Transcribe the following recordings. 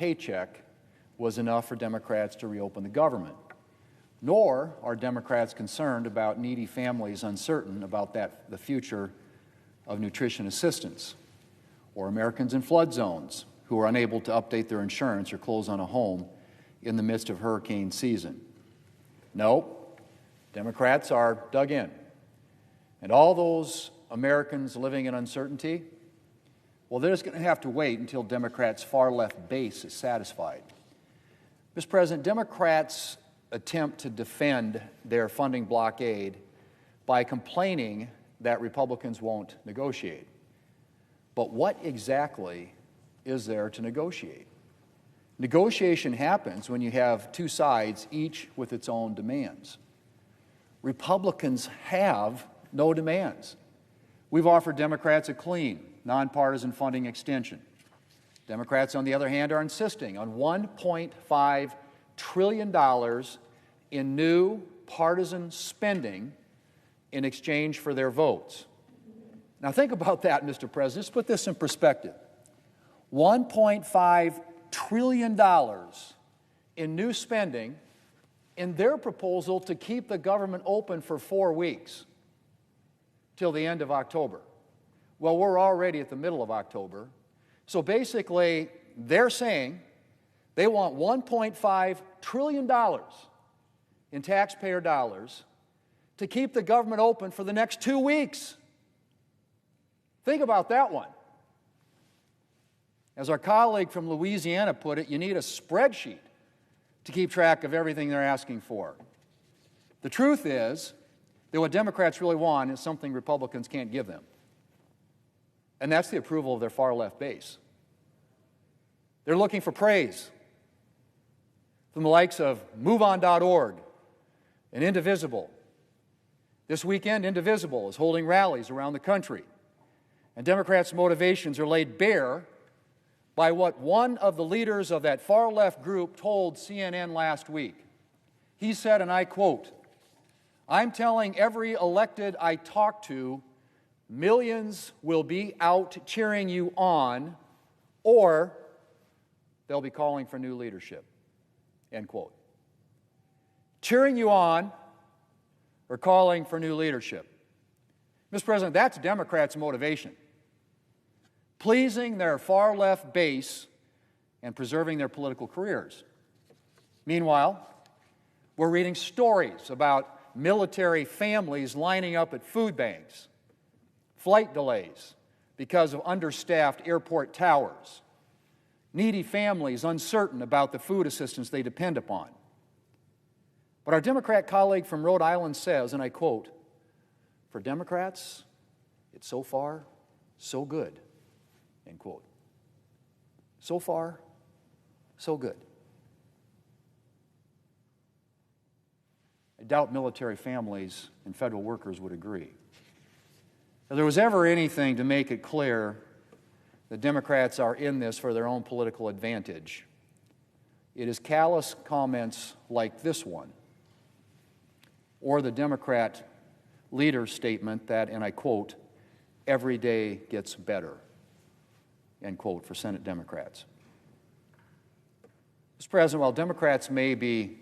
paycheck was enough for Democrats to reopen the government. Nor are Democrats concerned about needy families uncertain about the future of nutrition assistance, or Americans in flood zones who are unable to update their insurance or close on a home in the midst of hurricane season. No, Democrats are dug in. And all those Americans living in uncertainty, well, they're just going to have to wait until Democrats' far-left base is satisfied. Mr. President, Democrats attempt to defend their funding blockade by complaining that Republicans won't negotiate. But what exactly is there to negotiate? Negotiation happens when you have two sides, each with its own demands. Republicans have no demands. We've offered Democrats a clean, nonpartisan funding extension. Democrats, on the other hand, are insisting on $1.5 trillion in new partisan spending in exchange for their votes. Now think about that, Mr. President. Let's put this in perspective. $1.5 trillion in new spending in their proposal to keep the government open for 4 weeks till the end of October. Well, we're already at the middle of October. So basically, they're saying they want $1.5 trillion in taxpayer dollars to keep the government open for the next 2 weeks. Think about that one. As our colleague from Louisiana put it, you need a spreadsheet to keep track of everything they're asking for. The truth is that what Democrats really want is something Republicans can't give them. And that's the approval of their far-left base. They're looking for praise from the likes of MoveOn.org and Indivisible. This weekend, Indivisible is holding rallies around the country, and Democrats' motivations are laid bare by what one of the leaders of that far-left group told CNN last week. He said, and I quote, "I'm telling every elected I talk to, millions will be out cheering you on, or they'll be calling for new leadership." End quote. Cheering you on or calling for new leadership. Mr. President, that's Democrats' motivation. Pleasing their far-left base and preserving their political careers. Meanwhile, we're reading stories about military families lining up at food banks, flight delays because of understaffed airport towers, needy families uncertain about the food assistance they depend upon. But our Democrat colleague from Rhode Island says, and I quote, "For Democrats, it's so far, so good." End quote. So far, so good. I doubt military families and federal workers would agree. If there was ever anything to make it clear that Democrats are in this for their own political advantage, it is callous comments like this one, or the Democrat leader's statement that, and I quote, "every day gets better," end quote, for Senate Democrats. Mr. President, while Democrats may be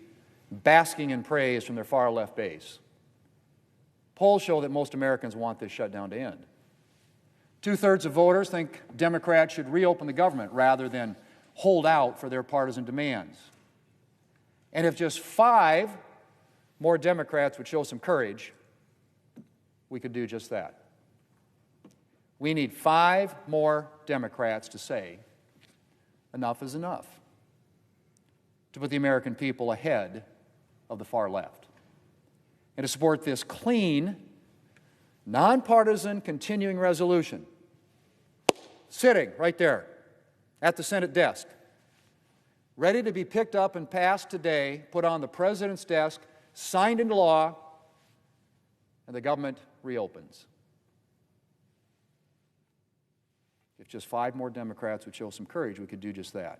basking in praise from their far-left base, polls show that most Americans want this shutdown to end. 2/3 of voters think Democrats should reopen the government rather than hold out for their partisan demands. And if just 5 more Democrats would show some courage, we could do just that. We need 5 more Democrats to say, enough is enough, to put the American people ahead of the far left, and to support this clean, nonpartisan continuing resolution sitting right there at the Senate desk, ready to be picked up and passed today, put on the President's desk, signed into law, and the government reopens. If just 5 more Democrats would show some courage, we could do just that.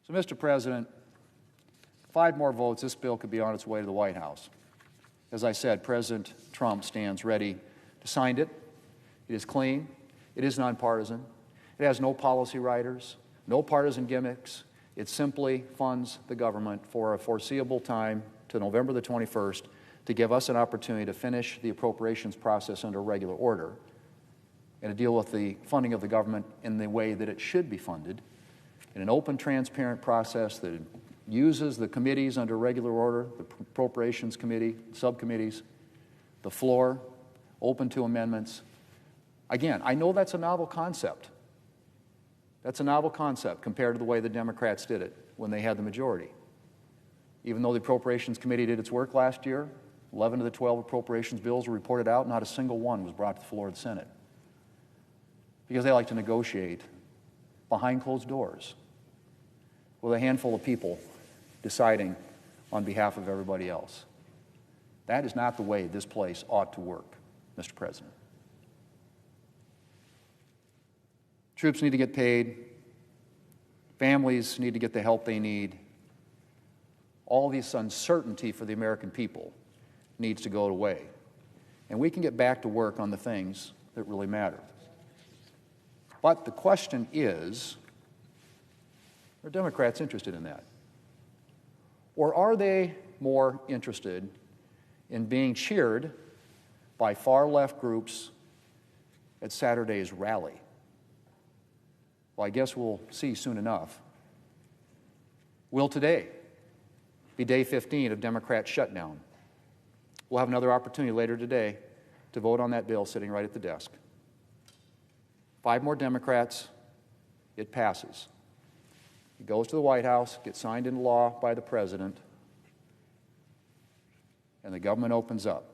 So, Mr. President, 5 more votes, this bill could be on its way to the White House. As I said, President Trump stands ready to sign it. It is clean. It is nonpartisan. It has no policy writers, no partisan gimmicks. It simply funds the government for a foreseeable time to November the 21st to give us an opportunity to finish the appropriations process under regular order and to deal with the funding of the government in the way that it should be funded, in an open, transparent process that uses the committees under regular order, the Appropriations Committee, subcommittees, the floor, open to amendments. Again, I know that's a novel concept. That's a novel concept compared to the way the Democrats did it when they had the majority. Even though the Appropriations Committee did its work last year, 11 of the 12 appropriations bills were reported out, not a single one was brought to the floor of the Senate. Because they like to negotiate behind closed doors with a handful of people deciding on behalf of everybody else. That is not the way this place ought to work, Mr. President. Troops need to get paid. Families need to get the help they need. All this uncertainty for the American people needs to go away. And we can get back to work on the things that really matter. But the question is, are Democrats interested in that? Or are they more interested in being cheered by far-left groups at Saturday's rally? Well, I guess we'll see soon enough. Will today be day 15 of Democrat shutdown? We'll have another opportunity later today to vote on that bill sitting right at the desk. 5 more Democrats, it passes. It goes to the White House, gets signed into law by the President, and the government opens up.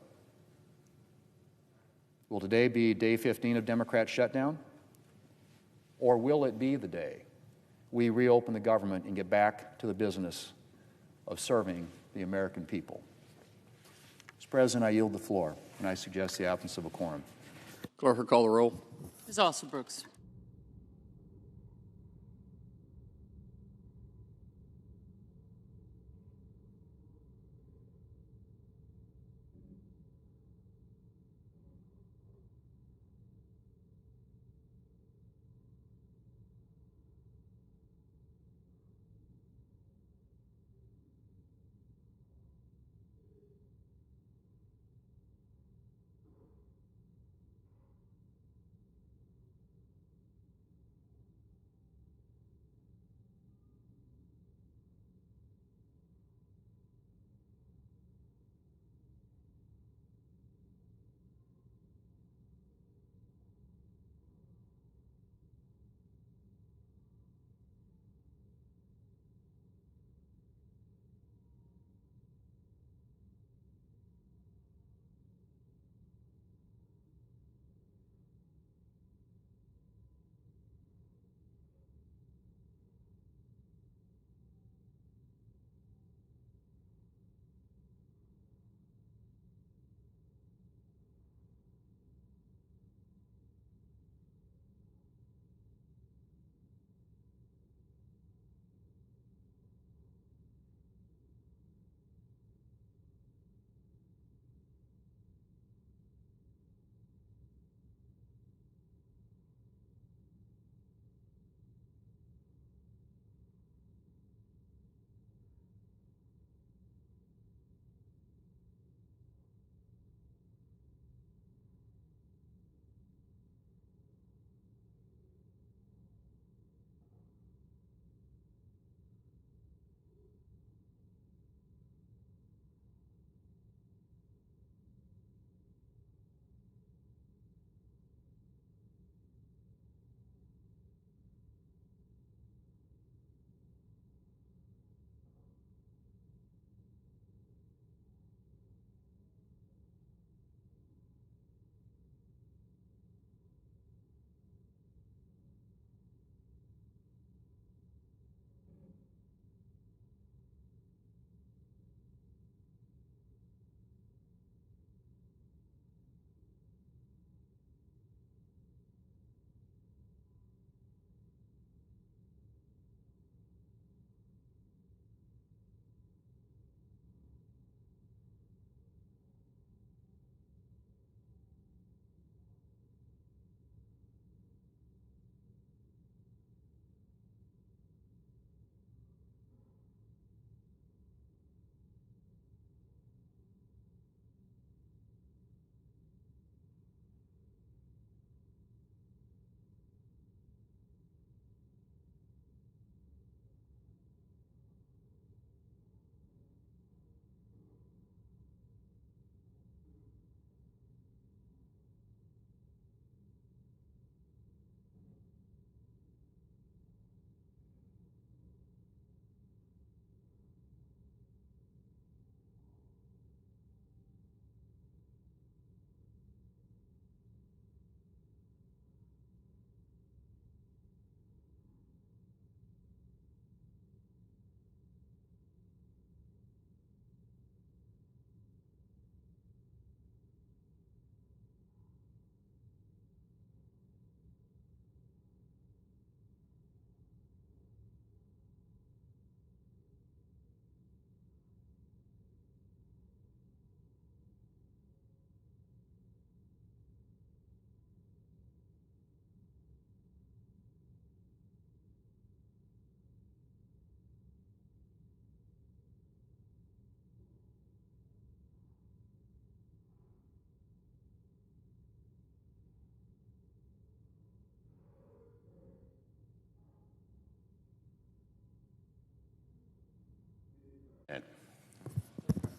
Will today be day 15 of Democrat shutdown? Or will it be the day we reopen the government and get back to the business of serving the American people? Mr. President, I yield the floor, and I suggest the absence of a quorum. Clerk will call the roll. Ms. Alston-Brooks.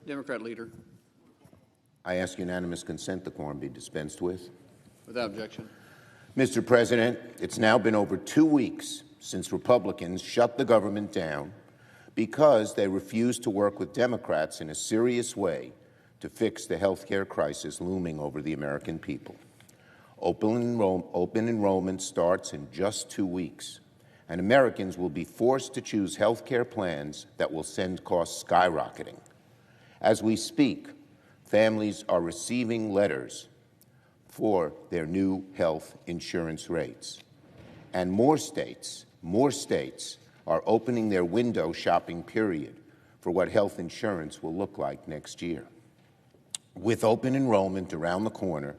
Democrat leader. I ask unanimous consent the quorum be dispensed with. Without objection. Mr. President, it's now been over 2 weeks since Republicans shut the government down because they refused to work with Democrats in a serious way to fix the health care crisis looming over the American people. Open enrollment starts in just 2 weeks, and Americans will be forced to choose health care plans that will send costs skyrocketing. As we speak, families are receiving letters for their new health insurance rates. And more states are opening their window shopping period for what health insurance will look like next year. With open enrollment around the corner,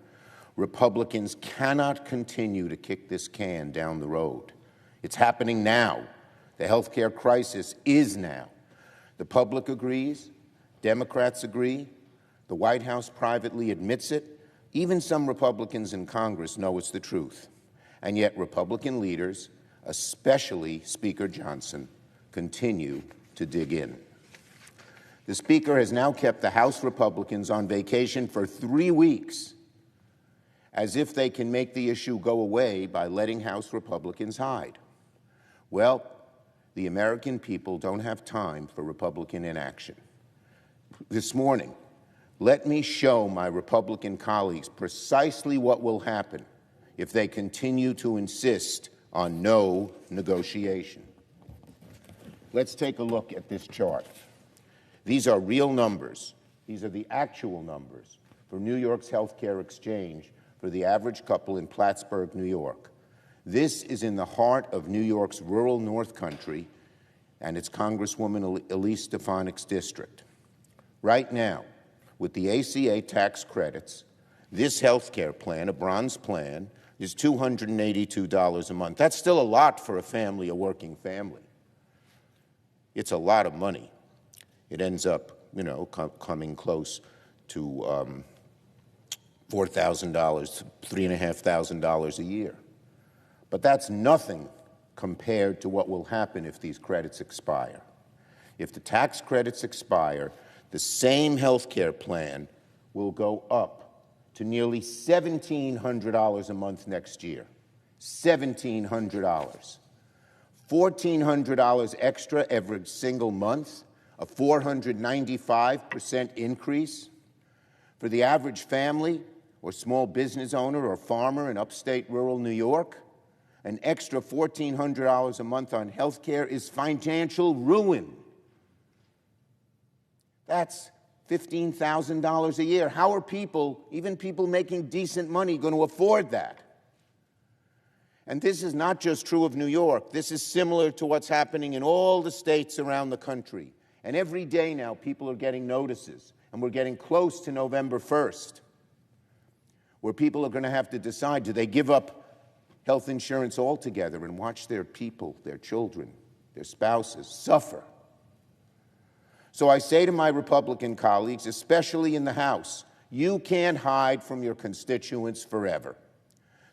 Republicans cannot continue to kick this can down the road. It's happening now. The health care crisis is now. The public agrees. Democrats agree. The White House privately admits it. Even some Republicans in Congress know it's the truth. And yet Republican leaders, especially Speaker Johnson, continue to dig in. The Speaker has now kept the House Republicans on vacation for 3 weeks, as if they can make the issue go away by letting House Republicans hide. Well, the American people don't have time for Republican inaction. This morning, let me show my Republican colleagues precisely what will happen if they continue to insist on no negotiation. Let's take a look at this chart. These are real numbers. These are the actual numbers for New York's health care exchange for the average couple in Plattsburgh, New York. This is in the heart of New York's rural North Country and its Congresswoman Elise Stefanik's district. Right now, with the ACA tax credits, this health care plan, a bronze plan, is $282 a month. That's still a lot for a family, a working family. It's a lot of money. It ends up, coming close to $4,000, $3,500 a year. But that's nothing compared to what will happen if these credits expire. If the tax credits expire, the same health care plan will go up to nearly $1,700 a month next year. $1,700. $1,400 extra every single month, a 495% increase. For the average family or small business owner or farmer in upstate rural New York, an extra $1,400 a month on health care is financial ruin. That's $15,000 a year. How are people, even people making decent money, going to afford that? And this is not just true of New York. This is similar to what's happening in all the states around the country. And every day now, people are getting notices. And we're getting close to November 1st, where people are going to have to decide, do they give up health insurance altogether and watch their people, their children, their spouses suffer? So I say to my Republican colleagues, especially in the House, you can't hide from your constituents forever.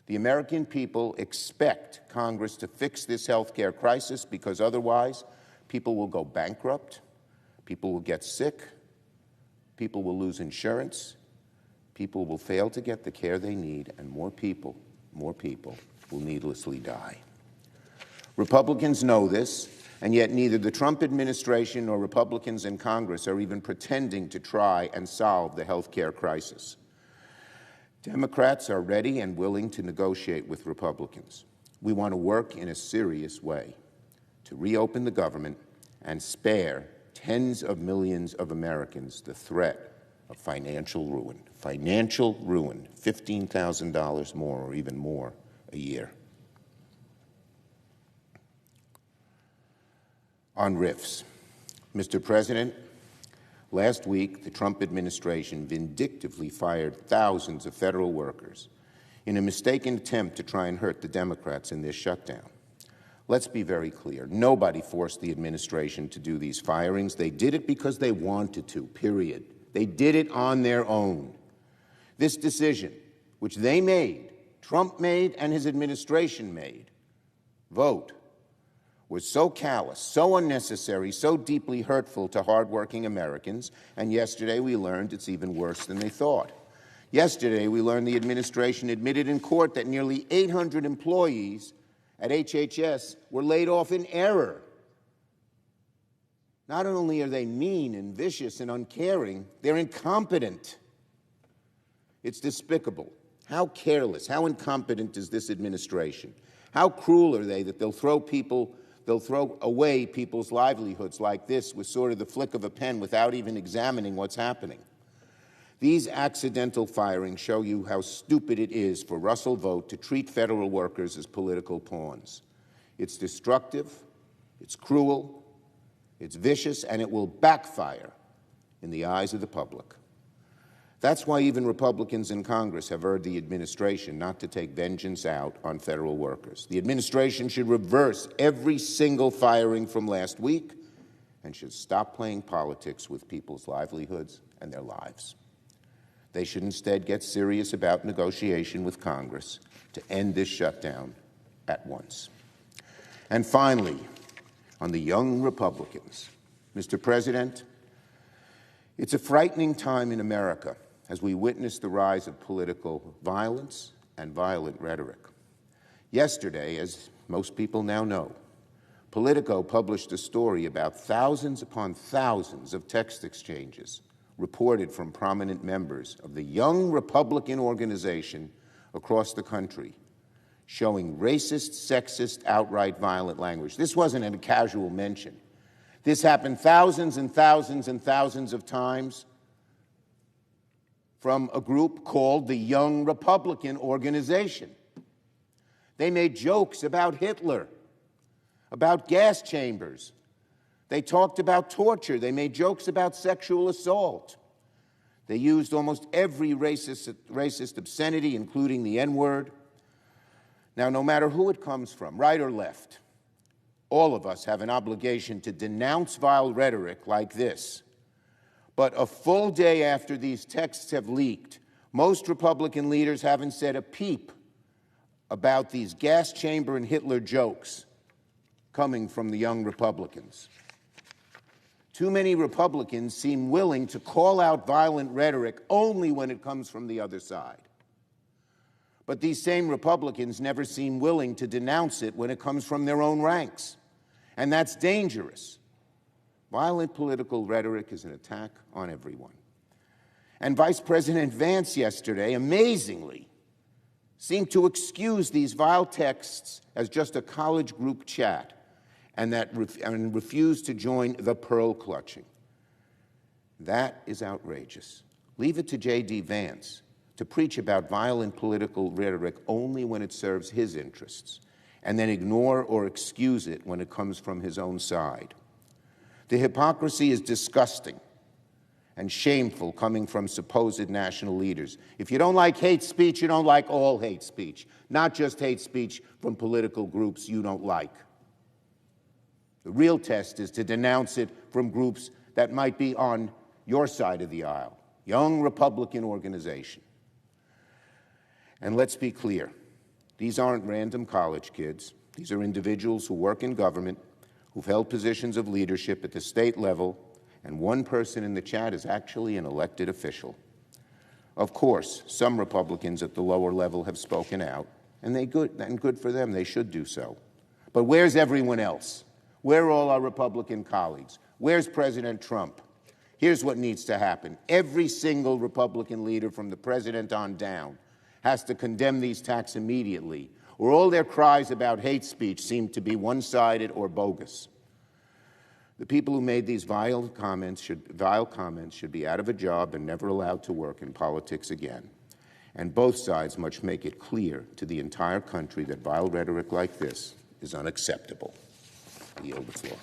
The American people expect Congress to fix this health care crisis because otherwise people will go bankrupt, people will get sick, people will lose insurance, people will fail to get the care they need, and more people will needlessly die. Republicans know this, and yet neither the Trump administration nor Republicans in Congress are even pretending to try and solve the health care crisis. Democrats are ready and willing to negotiate with Republicans. We want to work in a serious way to reopen the government and spare tens of millions of Americans the threat of financial ruin. Financial ruin, $15,000 more or even more a year. On RIFs, Mr. President, last week the Trump administration vindictively fired thousands of federal workers in a mistaken attempt to try and hurt the Democrats in this shutdown. Let's be very clear. Nobody forced the administration to do these firings. They did it because they wanted to, period. They did it on their own. This decision, which they made, Trump made and his administration made, vote, was so callous, so unnecessary, so deeply hurtful to hardworking Americans, and yesterday we learned it's even worse than they thought. Yesterday we learned the administration admitted in court that nearly 800 employees at HHS were laid off in error. Not only are they mean and vicious and uncaring, they're incompetent. It's despicable. How careless, how incompetent is this administration? How cruel are they that they'll throw away people's livelihoods like this with sort of the flick of a pen without even examining what's happening? These accidental firings show you how stupid it is for Russell Vogt to treat federal workers as political pawns. It's destructive, it's cruel, it's vicious, and it will backfire in the eyes of the public. That's why even Republicans in Congress have urged the administration not to take vengeance out on federal workers. The administration should reverse every single firing from last week and should stop playing politics with people's livelihoods and their lives. They should instead get serious about negotiation with Congress to end this shutdown at once. And finally, on the young Republicans, Mr. President, it's a frightening time in America as we witness the rise of political violence and violent rhetoric. Yesterday, as most people now know, Politico published a story about thousands upon thousands of text exchanges reported from prominent members of the young Republican organization across the country, showing racist, sexist, outright violent language. This wasn't a casual mention. This happened thousands and thousands and thousands of times from a group called the Young Republican Organization. They made jokes about Hitler, about gas chambers. They talked about torture. They made jokes about sexual assault. They used almost every racist obscenity, including the N-word. Now, no matter who it comes from, right or left, all of us have an obligation to denounce vile rhetoric like this. But a full day after these texts have leaked, most Republican leaders haven't said a peep about these gas chamber and Hitler jokes coming from the young Republicans. Too many Republicans seem willing to call out violent rhetoric only when it comes from the other side. But these same Republicans never seem willing to denounce it when it comes from their own ranks. And that's dangerous. Violent political rhetoric is an attack on everyone. And Vice President Vance yesterday, amazingly, seemed to excuse these vile texts as just a college group chat and refused to join the pearl clutching. That is outrageous. Leave it to J.D. Vance to preach about violent political rhetoric only when it serves his interests, and then ignore or excuse it when it comes from his own side. The hypocrisy is disgusting and shameful coming from supposed national leaders. If you don't like hate speech, you don't like all hate speech, not just hate speech from political groups you don't like. The real test is to denounce it from groups that might be on your side of the aisle, young Republican organization. And let's be clear, these aren't random college kids. These are individuals who work in government, who've held positions of leadership at the state level, and one person in the chat is actually an elected official. Of course, some Republicans at the lower level have spoken out, and good for them, they should do so. But where's everyone else? Where are all our Republican colleagues? Where's President Trump? Here's what needs to happen. Every single Republican leader from the president on down has to condemn these attacks immediately, or all their cries about hate speech seem to be one-sided or bogus. The people who made these vile comments should be out of a job and never allowed to work in politics again. And both sides must make it clear to the entire country that vile rhetoric like this is unacceptable. I yield the floor.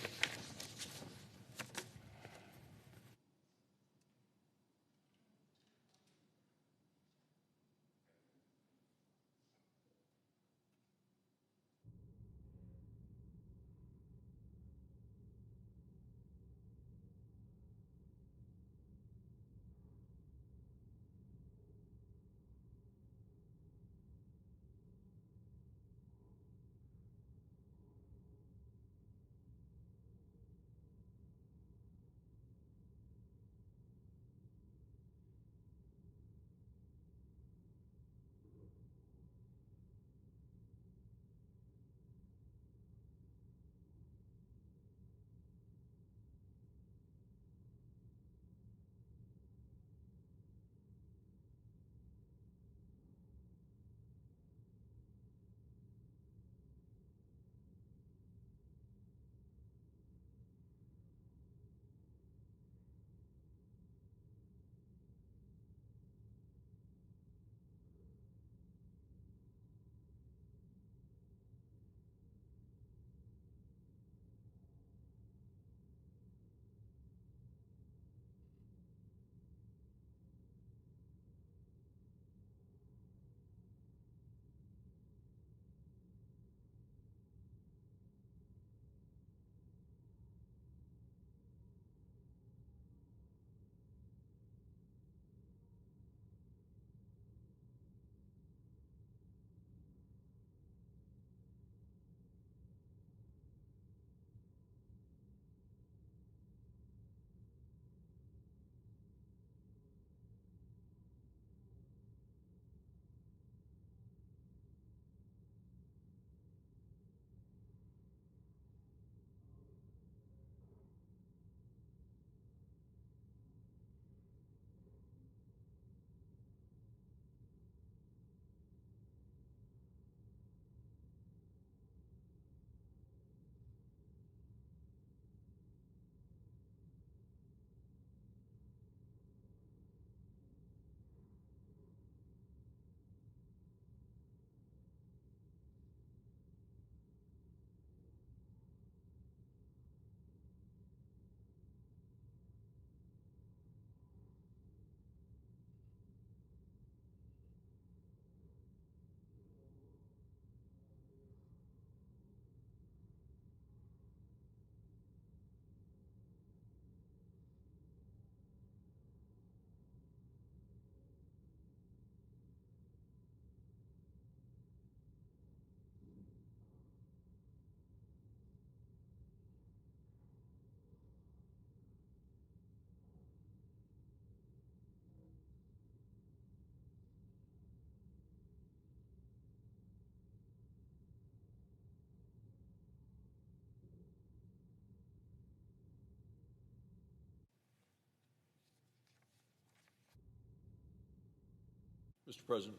Mr. President.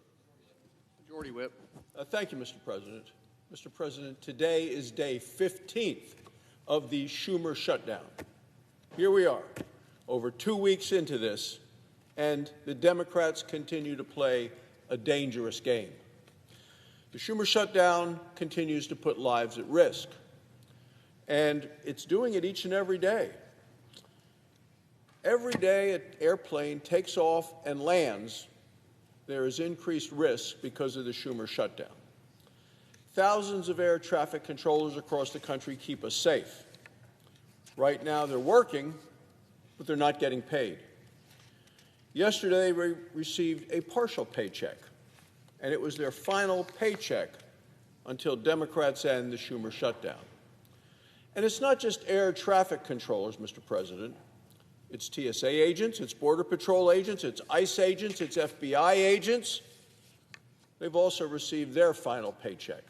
Majority Whip. Thank you, Mr. President. Mr. President, today is day 15th of the Schumer shutdown. Here we are, over 2 weeks into this, and the Democrats continue to play a dangerous game. The Schumer shutdown continues to put lives at risk, and it's doing it each and every day. Every day an airplane takes off and lands, there is increased risk because of the Schumer shutdown. Thousands of air traffic controllers across the country keep us safe. Right now they're working, but they're not getting paid. Yesterday we received a partial paycheck, and it was their final paycheck until Democrats end the Schumer shutdown. And it's not just air traffic controllers, Mr. President. It's TSA agents, it's Border Patrol agents, it's ICE agents, it's FBI agents. They've also received their final paycheck.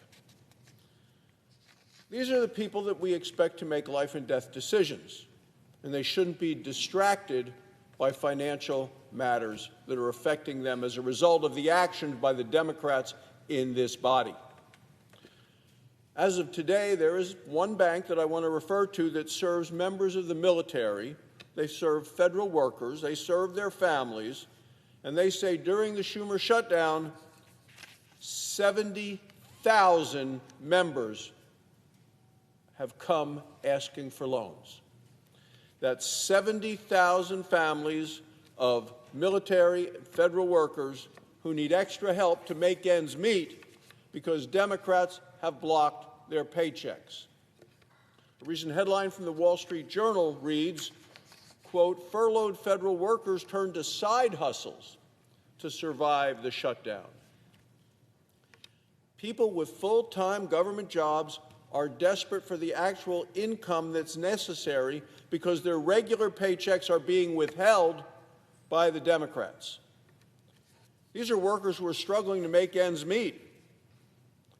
These are the people that we expect to make life and death decisions, and they shouldn't be distracted by financial matters that are affecting them as a result of the actions by the Democrats in this body. As of today, there is one bank that I want to refer to that serves members of the military. They serve federal workers, they serve their families, and they say during the Schumer shutdown, 70,000 members have come asking for loans. That's 70,000 families of military and federal workers who need extra help to make ends meet because Democrats have blocked their paychecks. A recent headline from the Wall Street Journal reads, quote, furloughed federal workers turn to side hustles to survive the shutdown. People with full-time government jobs are desperate for the actual income that's necessary because their regular paychecks are being withheld by the Democrats. These are workers who are struggling to make ends meet,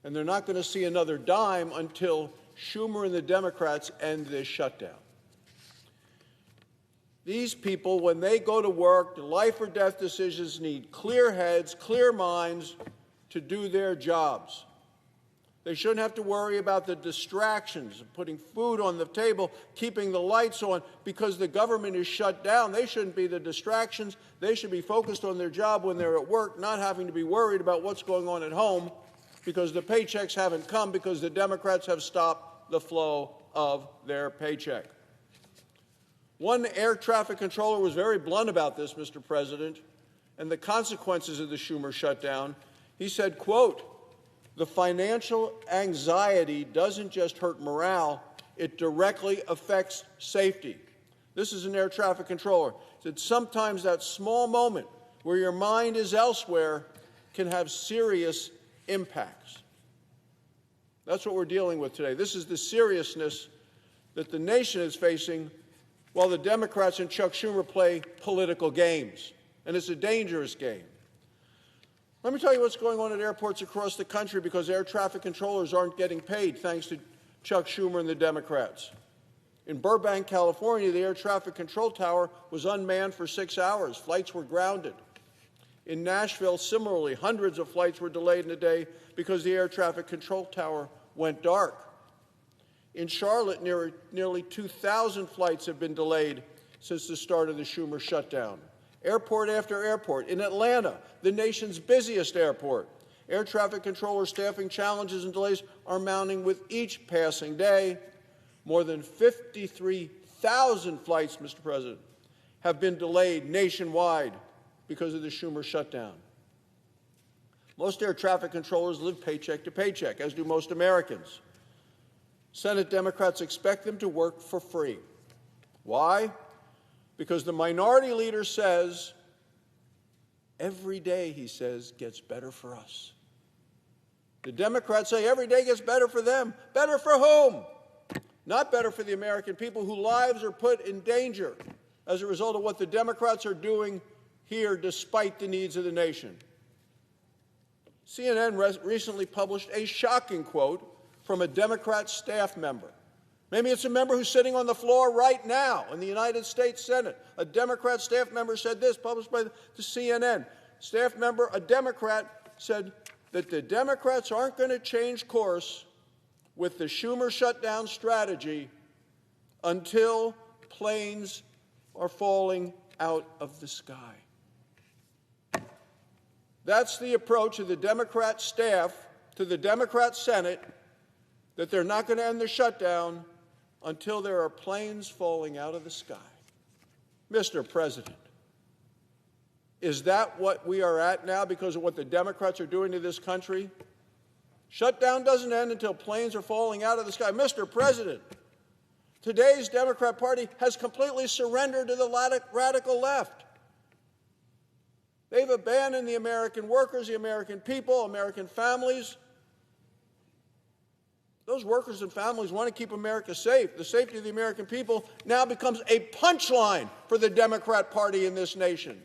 and they're not going to see another dime until Schumer and the Democrats end this shutdown. These people, when they go to work, the life or death decisions need clear heads, clear minds to do their jobs. They shouldn't have to worry about the distractions of putting food on the table, keeping the lights on because the government is shut down. They shouldn't be the distractions. They should be focused on their job when they're at work, not having to be worried about what's going on at home because the paychecks haven't come because the Democrats have stopped the flow of their paycheck. One air traffic controller was very blunt about this, Mr. President, and the consequences of the Schumer shutdown. He said, quote, the financial anxiety doesn't just hurt morale, it directly affects safety. This is an air traffic controller. He said sometimes that small moment where your mind is elsewhere can have serious impacts. That's what we're dealing with today. This is the seriousness that the nation is facing while the Democrats and Chuck Schumer play political games. And it's a dangerous game. Let me tell you what's going on at airports across the country because air traffic controllers aren't getting paid thanks to Chuck Schumer and the Democrats. In Burbank, California, the air traffic control tower was unmanned for 6 hours. Flights were grounded. In Nashville, similarly, hundreds of flights were delayed in a day because the air traffic control tower went dark. In Charlotte, nearly 2,000 flights have been delayed since the start of the Schumer shutdown. Airport after airport. In Atlanta, the nation's busiest airport, air traffic controller staffing challenges and delays are mounting with each passing day. More than 53,000 flights, Mr. President, have been delayed nationwide because of the Schumer shutdown. Most air traffic controllers live paycheck to paycheck, as do most Americans. Senate Democrats expect them to work for free. Why? Because the minority leader says, every day, he says, gets better for us. The Democrats say every day gets better for them. Better for whom? Not better for the American people whose lives are put in danger as a result of what the Democrats are doing here despite the needs of the nation. CNN recently published a shocking quote from a Democrat staff member. Maybe it's a member who's sitting on the floor right now in the United States Senate. A Democrat staff member said this, published by the CNN. staff member, a Democrat, said that the Democrats aren't going to change course with the Schumer shutdown strategy until planes are falling out of the sky. That's the approach of the Democrat staff to the Democrat Senate, that they're not going to end the shutdown until there are planes falling out of the sky. Mr. President, is that what we are at now because of what the Democrats are doing to this country? Shutdown doesn't end until planes are falling out of the sky. Mr. President, today's Democrat Party has completely surrendered to the radical left. They've abandoned the American workers, the American people, American families. Those workers and families want to keep America safe. The safety of the American people now becomes a punchline for the Democrat Party in this nation.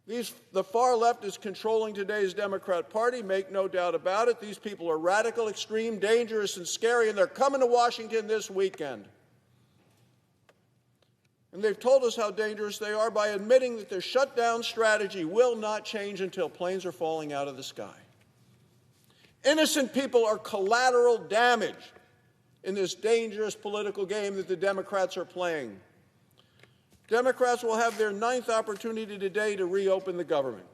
The far left is controlling today's Democrat Party, make no doubt about it. These people are radical, extreme, dangerous, and scary, and they're coming to Washington this weekend. And they've told us how dangerous they are by admitting that their shutdown strategy will not change until planes are falling out of the sky. Innocent people are collateral damage in this dangerous political game that the Democrats are playing. Democrats will have their 9th opportunity today to reopen the government.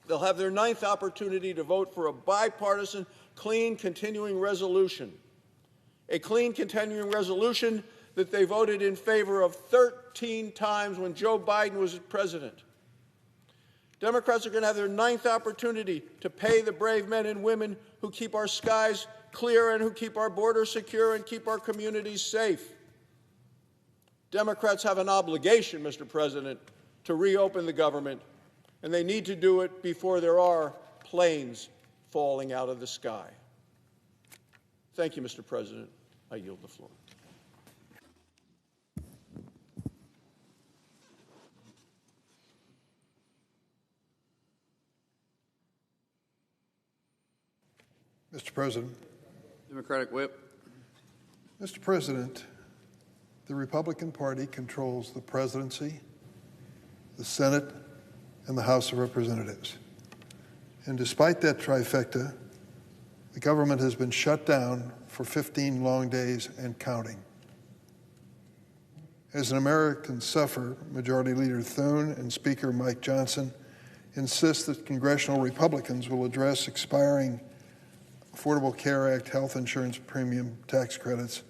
They'll have their 9th opportunity to vote for a bipartisan, clean, continuing resolution. A clean, continuing resolution that they voted in favor of 13 times when Joe Biden was president. Democrats are going to have their 9th opportunity to pay the brave men and women who keep our skies clear and who keep our borders secure and keep our communities safe. Democrats have an obligation, Mr. President, to reopen the government, and they need to do it before there are planes falling out of the sky. Thank you, Mr. President. I yield the floor. Mr. President. Democratic whip. Mr. President, the Republican Party controls the presidency, the Senate, and the House of Representatives. And despite that trifecta, the government has been shut down for 15 long days and counting. As an American sufferer, Majority Leader Thune and Speaker Mike Johnson insist that congressional Republicans will address expiring Affordable Care Act health insurance premium tax credits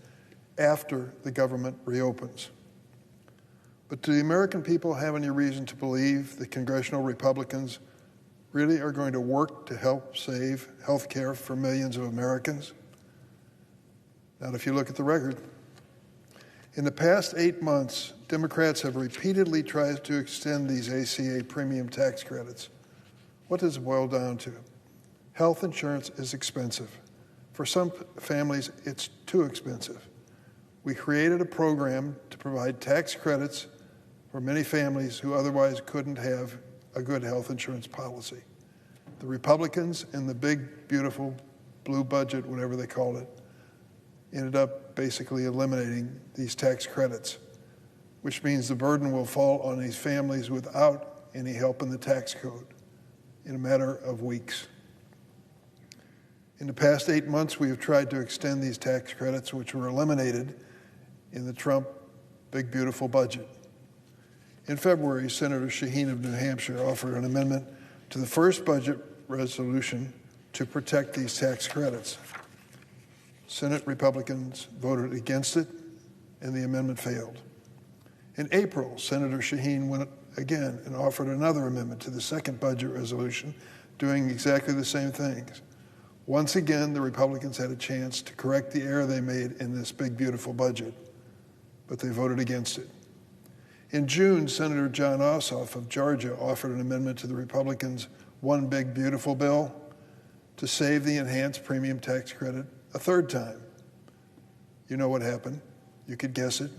after the government reopens. But do the American people have any reason to believe that congressional Republicans really are going to work to help save health care for millions of Americans? Not if you look at the record. In the past 8 months, Democrats have repeatedly tried to extend these ACA premium tax credits. What does it boil down to? Health insurance is expensive. For some families, it's too expensive. We created a program to provide tax credits for many families who otherwise couldn't have a good health insurance policy. The Republicans in the big, beautiful blue budget, whatever they called it, ended up basically eliminating these tax credits, which means the burden will fall on these families without any help in the tax code in a matter of weeks. In the past 8 months, we have tried to extend these tax credits, which were eliminated in the Trump big, beautiful budget. In February, Senator Shaheen of New Hampshire offered an amendment to the first budget resolution to protect these tax credits. Senate Republicans voted against it, and the amendment failed. In April, Senator Shaheen went again and offered another amendment to the second budget resolution, doing exactly the same things. Once again, the Republicans had a chance to correct the error they made in this big, beautiful budget, but they voted against it. In June, Senator John Ossoff of Georgia offered an amendment to the Republicans' One Big Beautiful bill to save the enhanced premium tax credit a third time. You know what happened. You could guess it.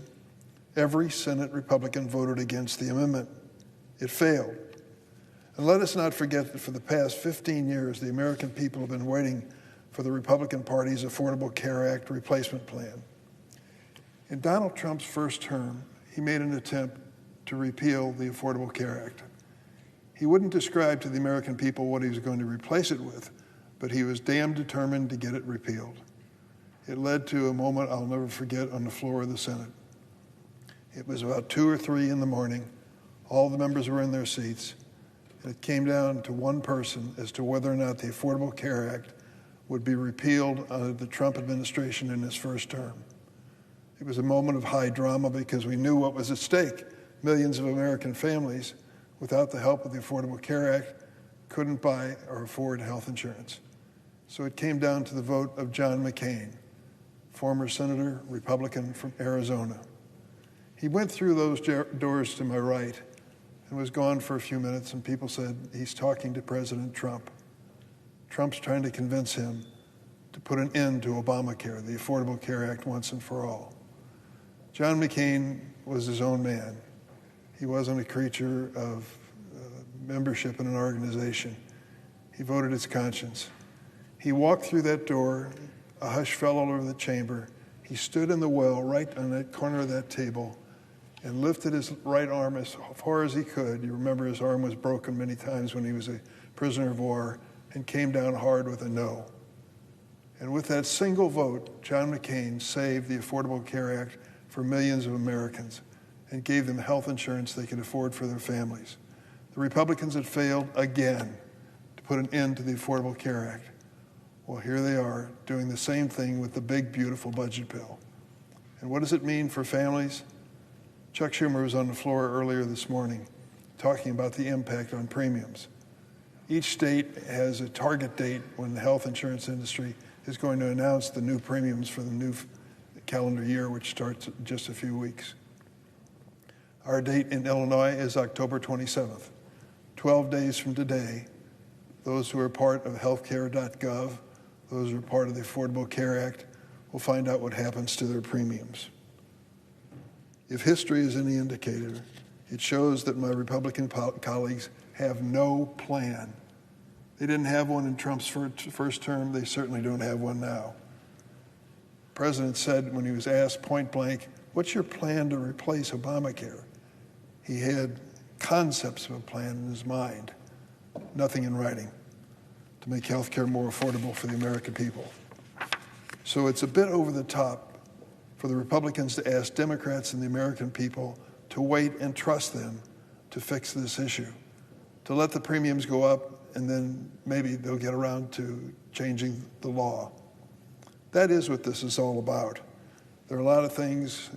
Every Senate Republican voted against the amendment. It failed. And let us not forget that for the past 15 years, the American people have been waiting for the Republican Party's Affordable Care Act replacement plan. In Donald Trump's first term, he made an attempt to repeal the Affordable Care Act. He wouldn't describe to the American people what he was going to replace it with, but he was damn determined to get it repealed. It led to a moment I'll never forget on the floor of the Senate. It was about 2 or 3 in the morning. All the members were in their seats, and it came down to one person as to whether or not the Affordable Care Act would be repealed under the Trump administration in his first term. It was a moment of high drama because we knew what was at stake. Millions of American families, without the help of the Affordable Care Act, couldn't buy or afford health insurance. So it came down to the vote of John McCain, former senator, Republican from Arizona. He went through those doors to my right and was gone for a few minutes, and people said, he's talking to President Trump. Trump's trying to convince him to put an end to Obamacare, the Affordable Care Act, once and for all. John McCain was his own man. He wasn't a creature of membership in an organization. He voted his conscience. He walked through that door, a hush fell all over the chamber. He stood in the well right on that corner of that table and lifted his right arm as far as he could. You remember his arm was broken many times when he was a prisoner of war, and came down hard with a no. And with that single vote, John McCain saved the Affordable Care Act for millions of Americans and gave them health insurance they could afford for their families. The Republicans had failed again to put an end to the Affordable Care Act. Well, here they are doing the same thing with the big, beautiful budget bill. And what does it mean for families? Chuck Schumer was on the floor earlier this morning talking about the impact on premiums. Each state has a target date when the health insurance industry is going to announce the new premiums for the new calendar year, which starts in just a few weeks. Our date in Illinois is October 27th. 12 days from today, those who are part of healthcare.gov, those who are part of the Affordable Care Act, will find out what happens to their premiums. If history is any indicator, it shows that my Republican colleagues have no plan. They didn't have one in Trump's first term. They certainly don't have one now. The president said when he was asked point blank, what's your plan to replace Obamacare? He had concepts of a plan in his mind, nothing in writing, to make health care more affordable for the American people. So it's a bit over the top for the Republicans to ask Democrats and the American people to wait and trust them to fix this issue, to let the premiums go up, and then maybe they'll get around to changing the law. That is what this is all about. There are a lot of things,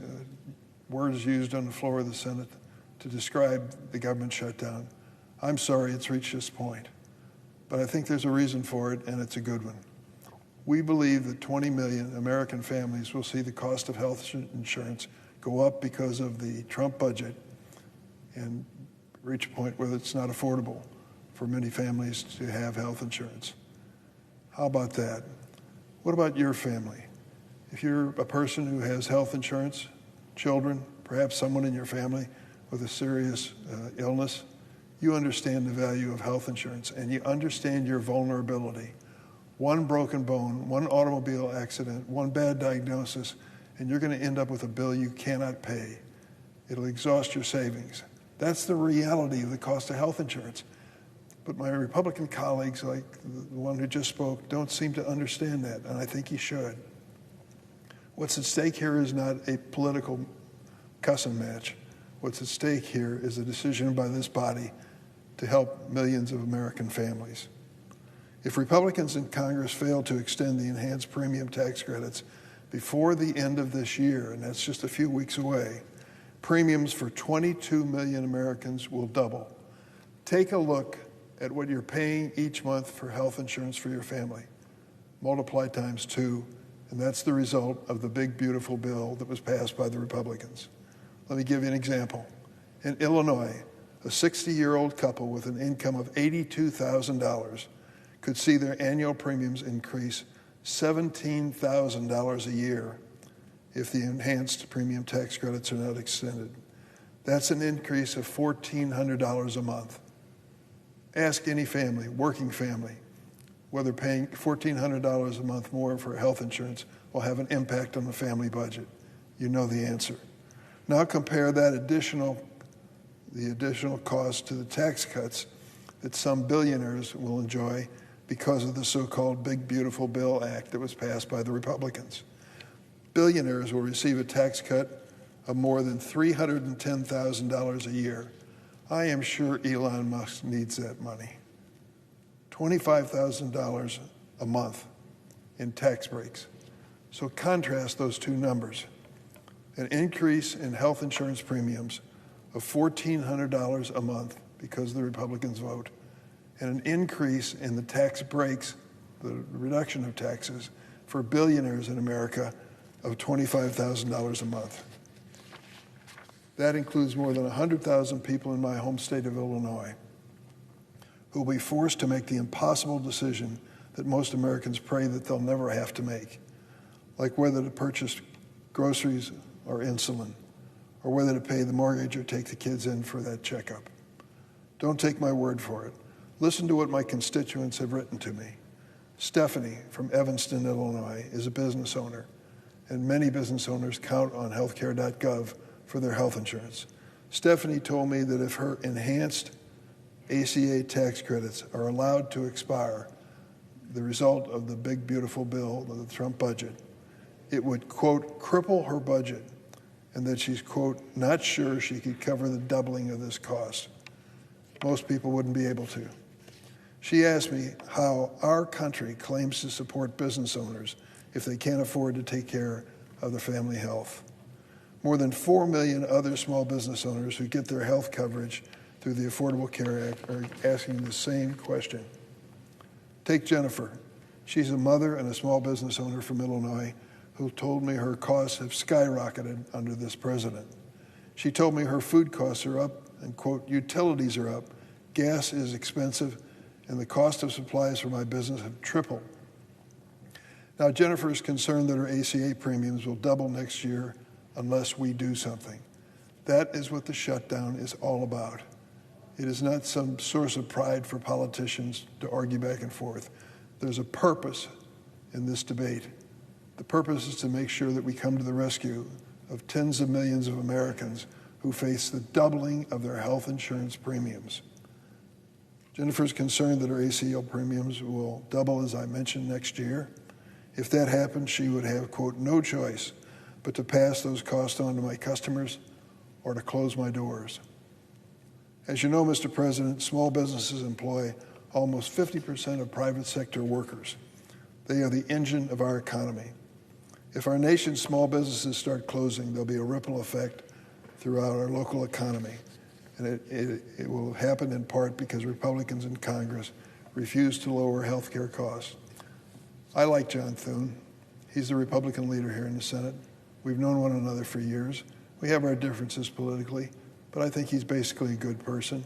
words used on the floor of the Senate to describe the government shutdown. I'm sorry it's reached this point, but I think there's a reason for it, and it's a good one. We believe that 20 million American families will see the cost of health insurance go up because of the Trump budget and reach a point where it's not affordable for many families to have health insurance. How about that? What about your family? If you're a person who has health insurance, children, perhaps someone in your family with a serious illness, you understand the value of health insurance and you understand your vulnerability. One broken bone, one automobile accident, one bad diagnosis, and you're going to end up with a bill you cannot pay. It'll exhaust your savings. That's the reality of the cost of health insurance. But my Republican colleagues, like the one who just spoke, don't seem to understand that, and I think he should. What's at stake here is not a political cussing match. What's at stake here is a decision by this body to help millions of American families. If Republicans in Congress fail to extend the enhanced premium tax credits before the end of this year, and that's just a few weeks away, premiums for 22 million Americans will double. Take a look at what you're paying each month for health insurance for your family. Multiply times 2, and that's the result of the big, beautiful bill that was passed by the Republicans. Let me give you an example. In Illinois, a 60-year-old couple with an income of $82,000 could see their annual premiums increase $17,000 a year if the enhanced premium tax credits are not extended. That's an increase of $1,400 a month. Ask any family, working family, whether paying $1,400 a month more for health insurance will have an impact on the family budget. You know the answer. Now compare that additional the additional cost to the tax cuts that some billionaires will enjoy because of the so-called Big Beautiful Bill Act that was passed by the Republicans. Billionaires will receive a tax cut of more than $310,000 a year. I am sure Elon Musk needs that money. $25,000 a month in tax breaks. So contrast those two numbers. An increase in health insurance premiums of $1,400 a month because of the Republicans' vote, and an increase in the tax breaks, the reduction of taxes for billionaires in America of $25,000 a month. That includes more than 100,000 people in my home state of Illinois who will be forced to make the impossible decision that most Americans pray that they'll never have to make, like whether to purchase groceries or insulin, or whether to pay the mortgage or take the kids in for that checkup. Don't take my word for it. Listen to what my constituents have written to me. Stephanie from Evanston, Illinois, is a business owner, and many business owners count on healthcare.gov for their health insurance. Stephanie told me that if her enhanced ACA tax credits are allowed to expire, the result of the big, beautiful bill, the Trump budget, it would, quote, cripple her budget, and that she's, quote, not sure she could cover the doubling of this cost. Most people wouldn't be able to. She asked me how our country claims to support business owners if they can't afford to take care of their family health. More than 4 million other small business owners who get their health coverage through the Affordable Care Act are asking the same question. Take Jennifer. She's a mother and a small business owner from Illinois who told me her costs have skyrocketed under this president. She told me her food costs are up and, quote, utilities are up, gas is expensive, and the cost of supplies for my business have tripled. Now, Jennifer is concerned that her ACA premiums will double next year unless we do something. That is what the shutdown is all about. It is not some source of pride for politicians to argue back and forth. There's a purpose in this debate. The purpose is to make sure that we come to the rescue of tens of millions of Americans who face the doubling of their health insurance premiums. Jennifer's concerned that her ACA premiums will double, as I mentioned, next year. If that happens, she would have, quote, no choice but to pass those costs on to my customers or to close my doors. As you know, Mr. President, small businesses employ almost 50% of private sector workers. They are the engine of our economy. If our nation's small businesses start closing, there'll be a ripple effect throughout our local economy. And it will happen in part because Republicans in Congress refuse to lower health care costs. I like John Thune. He's the Republican leader here in the Senate. We've known one another for years. We have our differences politically, but I think he's basically a good person.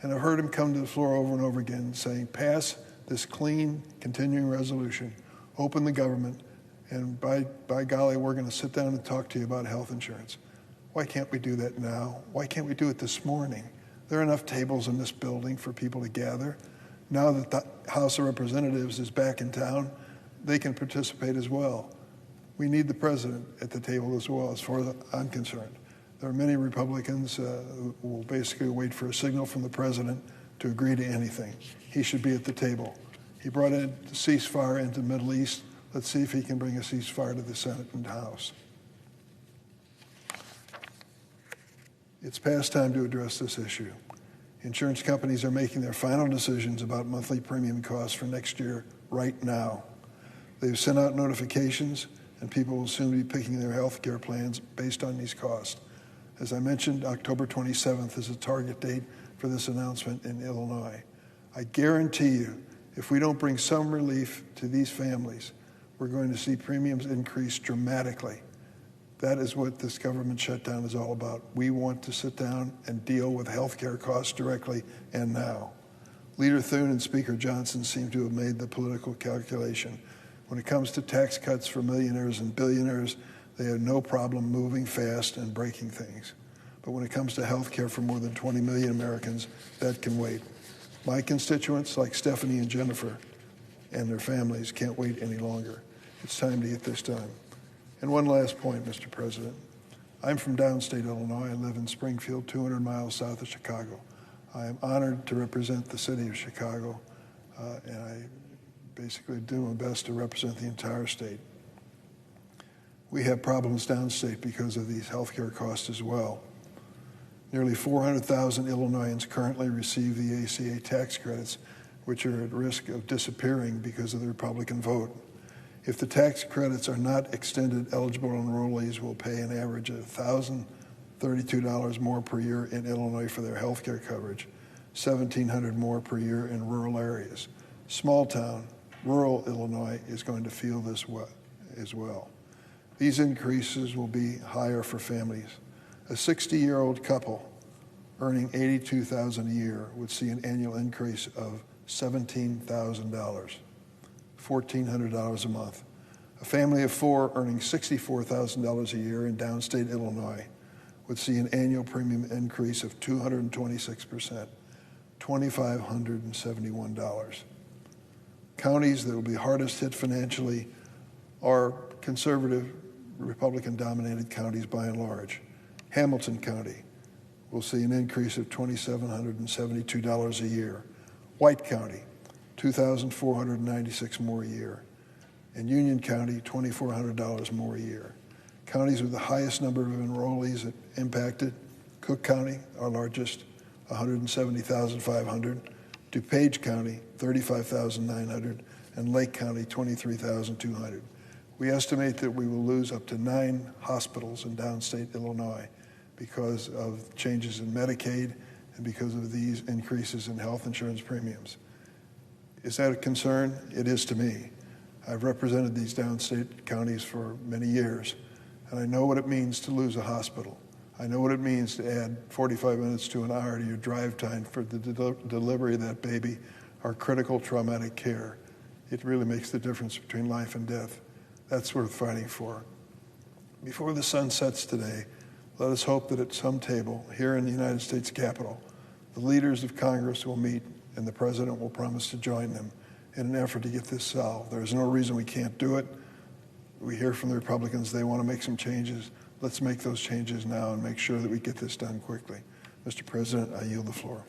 And I've heard him come to the floor over and over again saying, pass this clean, continuing resolution, open the government, and by golly, we're going to sit down and talk to you about health insurance. Why can't we do that now? Why can't we do it this morning? There are enough tables in this building for people to gather. Now that the House of Representatives is back in town, they can participate as well. We need the president at the table as well, as far as I'm concerned. There are many Republicans who will basically wait for a signal from the president to agree to anything. He should be at the table. He brought in the ceasefire into the Middle East. Let's see if he can bring a ceasefire to the Senate and House. It's past time to address this issue. Insurance companies are making their final decisions about monthly premium costs for next year right now. They've sent out notifications, and people will soon be picking their health care plans based on these costs. As I mentioned, October 27th is a target date for this announcement in Illinois. I guarantee you, if we don't bring some relief to these families, we're going to see premiums increase dramatically. That is what this government shutdown is all about. We want to sit down and deal with health care costs directly and now. Leader Thune and Speaker Johnson seem to have made the political calculation. When it comes to tax cuts for millionaires and billionaires, they have no problem moving fast and breaking things. But when it comes to health care for more than 20 million Americans, that can wait. My constituents, like Stephanie and Jennifer and their families, can't wait any longer. It's time to get this done. And one last point, Mr. President. I'm from downstate Illinois. I live in Springfield, 200 miles south of Chicago. I am honored to represent the city of Chicago, and I basically do my best to represent the entire state. We have problems downstate because of these healthcare costs as well. Nearly 400,000 Illinoisans currently receive the ACA tax credits, which are at risk of disappearing because of the Republican vote. If the tax credits are not extended, eligible enrollees will pay an average of $1,032 more per year in Illinois for their health care coverage, $1,700 more per year in rural areas. Small town, rural Illinois is going to feel this as well. These increases will be higher for families. A 60-year-old couple earning $82,000 a year would see an annual increase of $17,000, $1,400 a month. A family of four earning $64,000 a year in downstate Illinois would see an annual premium increase of 226%, $2,571. Counties that will be hardest hit financially are conservative, Republican-dominated counties by and large. Hamilton County will see an increase of $2,772 a year. White County, $2,496 more a year. And Union County, $2,400 more a year. Counties with the highest number of enrollees impacted: Cook County, our largest, $170,500. DuPage County, $35,900. And Lake County, $23,200. We estimate that we will lose up to 9 hospitals in downstate Illinois because of changes in Medicaid and because of these increases in health insurance premiums. Is that a concern? It is to me. I've represented these downstate counties for many years, and I know what it means to lose a hospital. I know what it means to add 45 minutes to an hour to your drive time for the delivery of that baby or critical traumatic care. It really makes the difference between life and death. That's worth fighting for. Before the sun sets today, let us hope that at some table here in the United States Capitol, the leaders of Congress will meet and the President will promise to join them in an effort to get this solved. There's no reason we can't do it. We hear from the Republicans they want to make some changes. Let's make those changes now and make sure that we get this done quickly. Mr. President, I yield the floor.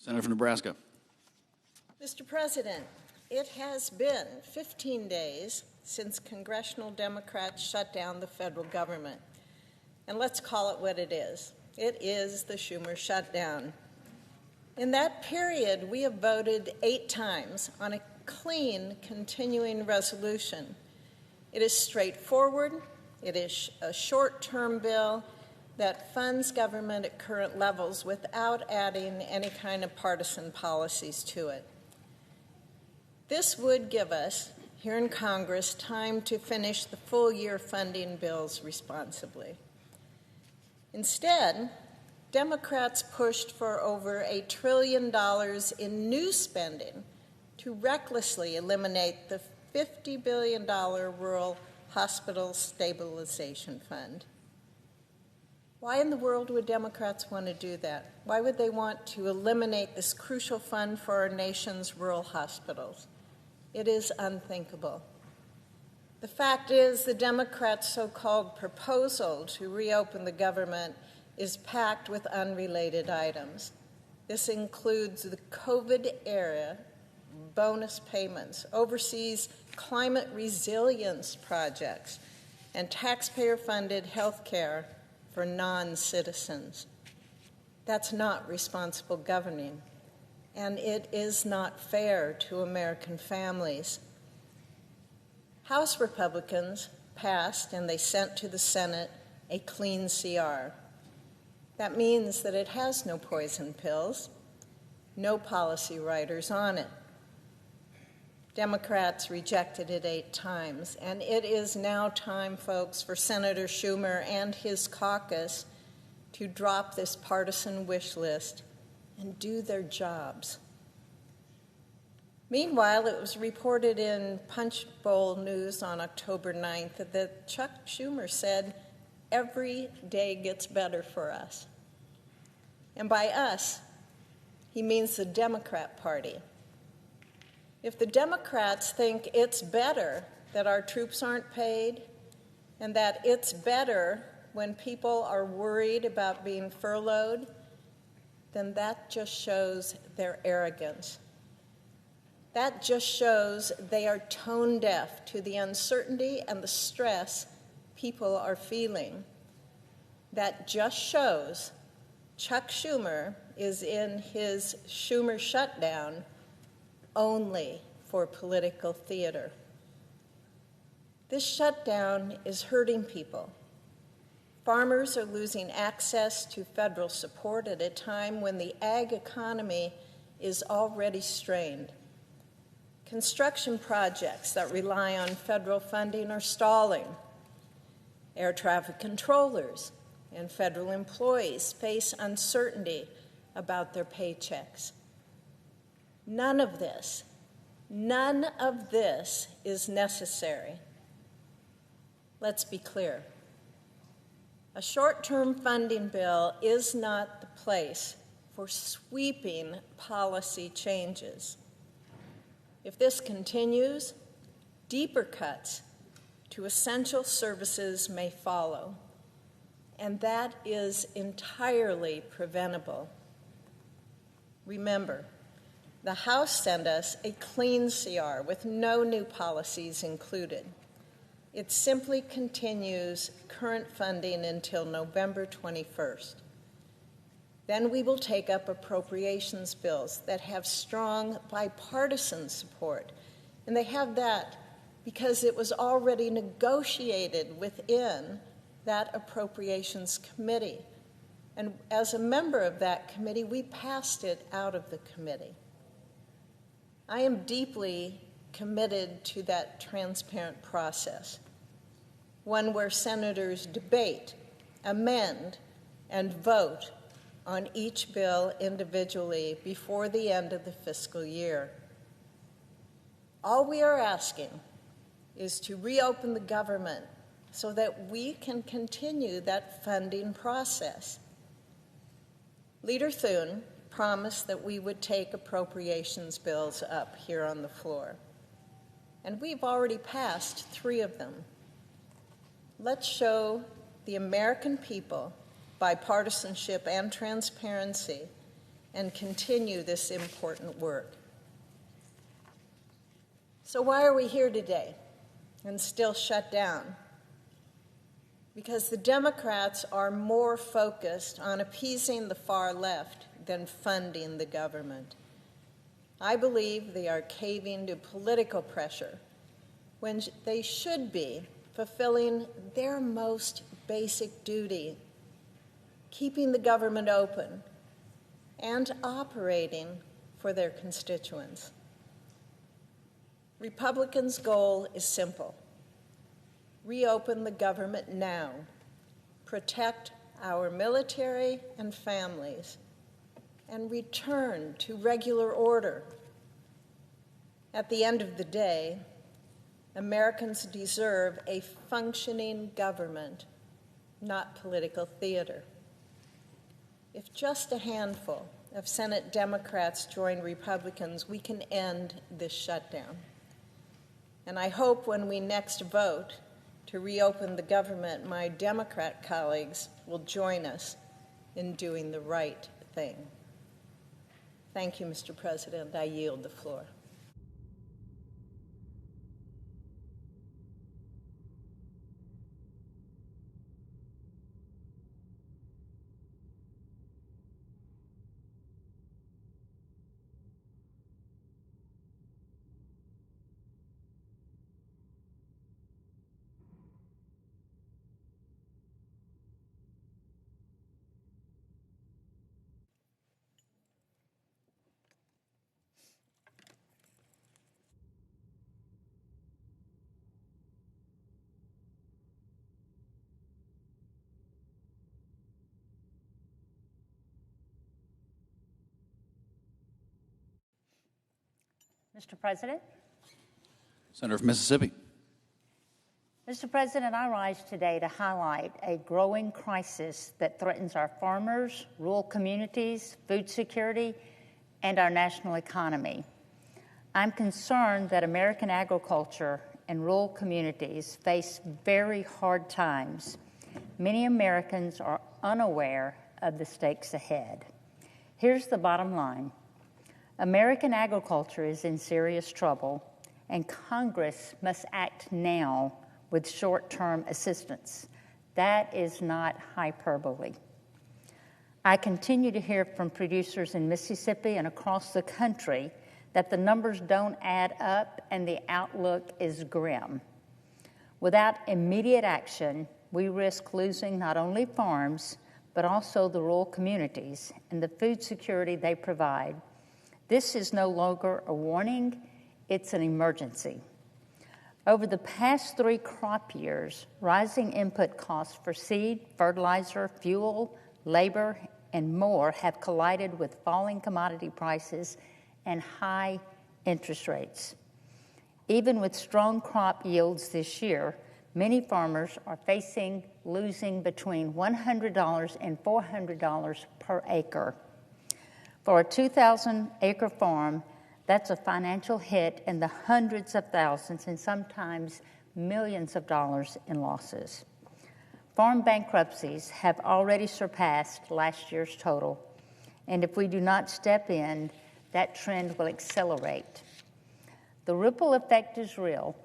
Senator from Nebraska. Mr. President, it has been 15 days since congressional Democrats shut down the federal government. And let's call it what it is. It is the Schumer shutdown. In that period, we have voted 8 times on a clean, continuing resolution. It is straightforward. It is a short-term bill that funds government at current levels without adding any kind of partisan policies to it. This would give us, here in Congress, time to finish the full-year funding bills responsibly. Instead, Democrats pushed for over $1 trillion in new spending to recklessly eliminate the $50 billion Rural Hospital Stabilization Fund. Why in the world would Democrats want to do that? Why would they want to eliminate this crucial fund for our nation's rural hospitals? It is unthinkable. The fact is, the Democrats' so-called proposal to reopen the government is packed with unrelated items. This includes the COVID-era bonus payments, overseas climate resilience projects, and taxpayer-funded health care for non-citizens. That's not responsible governing, and it is not fair to American families. House Republicans passed, and they sent to the Senate, a clean CR. That means that it has no poison pills, no policy writers on it. Democrats rejected it 8 times, and it is now time, folks, for Senator Schumer and his caucus to drop this partisan wish list and do their jobs. Meanwhile, it was reported in Punch Bowl News on October 9th that Chuck Schumer said, "Every day gets better for us." And by us, he means the Democrat Party. If the Democrats think it's better that our troops aren't paid and that it's better when people are worried about being furloughed, then that just shows their arrogance. That just shows they are tone deaf to the uncertainty and the stress people are feeling. That just shows Chuck Schumer is in his Schumer shutdown only for political theater. This shutdown is hurting people. Farmers are losing access to federal support at a time when the ag economy is already strained. Construction projects that rely on federal funding are stalling. Air traffic controllers and federal employees face uncertainty about their paychecks. None of this is necessary. Let's be clear. A short-term funding bill is not the place for sweeping policy changes. If this continues, deeper cuts to essential services may follow, and that is entirely preventable. Remember, the House sent us a clean CR with no new policies included. It simply continues current funding until November 21st. Then we will take up appropriations bills that have strong bipartisan support. And they have that because it was already negotiated within that appropriations committee. And as a member of that committee, we passed it out of the committee. I am deeply committed to that transparent process, one where senators debate, amend, and vote on each bill individually before the end of the fiscal year. All we are asking is to reopen the government so that we can continue that funding process. Leader Thune promised that we would take appropriations bills up here on the floor, and we've already passed 3 of them. Let's show the American people bipartisanship and transparency and continue this important work. So why are we here today and still shut down? Because the Democrats are more focused on appeasing the far left than funding the government. I believe they are caving to political pressure when they should be fulfilling their most basic duty, keeping the government open and operating for their constituents. Republicans' goal is simple: reopen the government now, protect our military and families, and return to regular order. At the end of the day, Americans deserve a functioning government, not political theater. If just a handful of Senate Democrats join Republicans, we can end this shutdown. And I hope when we next vote to reopen the government, my Democrat colleagues will join us in doing the right thing. Thank you, Mr. President. I yield the floor. Mr. President. Senator from Mississippi. Mr. President, I rise today to highlight a growing crisis that threatens our farmers, rural communities, food security, and our national economy. I'm concerned that American agriculture and rural communities face very hard times. Many Americans are unaware of the stakes ahead. Here's the bottom line. American agriculture is in serious trouble, and Congress must act now with short-term assistance. That is not hyperbole. I continue to hear from producers in Mississippi and across the country that the numbers don't add up and the outlook is grim. Without immediate action, we risk losing not only farms, but also the rural communities and the food security they provide. This is no longer a warning, it's an emergency. Over the past 3 crop years, rising input costs for seed, fertilizer, fuel, labor, and more have collided with falling commodity prices and high interest rates. Even with strong crop yields this year, many farmers are facing losing between $100 and $400 per acre. For a 2,000-acre farm, that's a financial hit in the hundreds of thousands and sometimes millions of dollars in losses. Farm bankruptcies have already surpassed last year's total, and if we do not step in, that trend will accelerate. The ripple effect is real.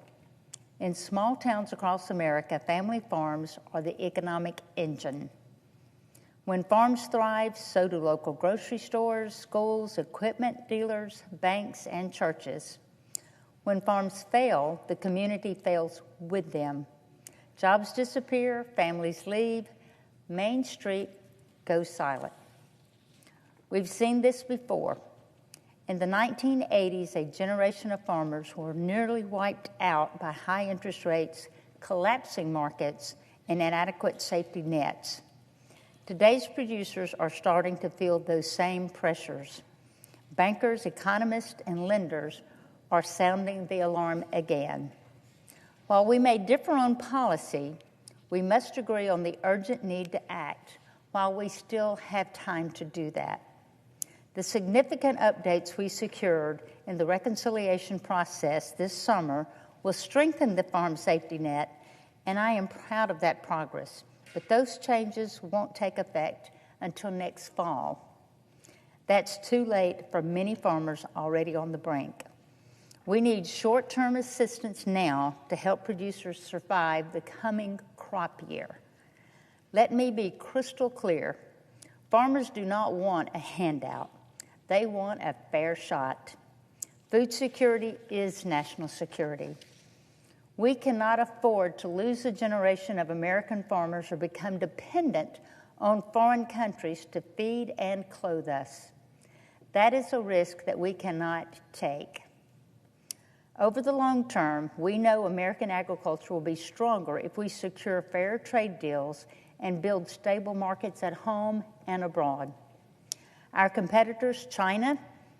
In small towns across America, family farms are the economic engine. When farms thrive, so do local grocery stores, schools, equipment dealers, banks, and churches. When farms fail, the community fails with them. Jobs disappear, families leave, Main Street goes silent. We've seen this before. In the 1980s, a generation of farmers were nearly wiped out by high interest rates, collapsing markets, and inadequate safety nets. Today's producers are starting to feel those same pressures. Bankers, economists, and lenders are sounding the alarm again. While we may differ on policy, we must agree on the urgent need to act while we still have time to do that. The significant updates we secured in the reconciliation process this summer will strengthen the farm safety net, and I am proud of that progress. But those changes won't take effect until next fall. That's too late for many farmers already on the brink. We need short-term assistance now to help producers survive the coming crop year. Let me be crystal clear. Farmers do not want a handout. They want a fair shot. Food security is national security. We cannot afford to lose a generation of American farmers or become dependent on foreign countries to feed and clothe us. That is a risk that we cannot take. Over the long term, we know American agriculture will be stronger if we secure fair trade deals and build stable markets at home and abroad. Our competitors, China,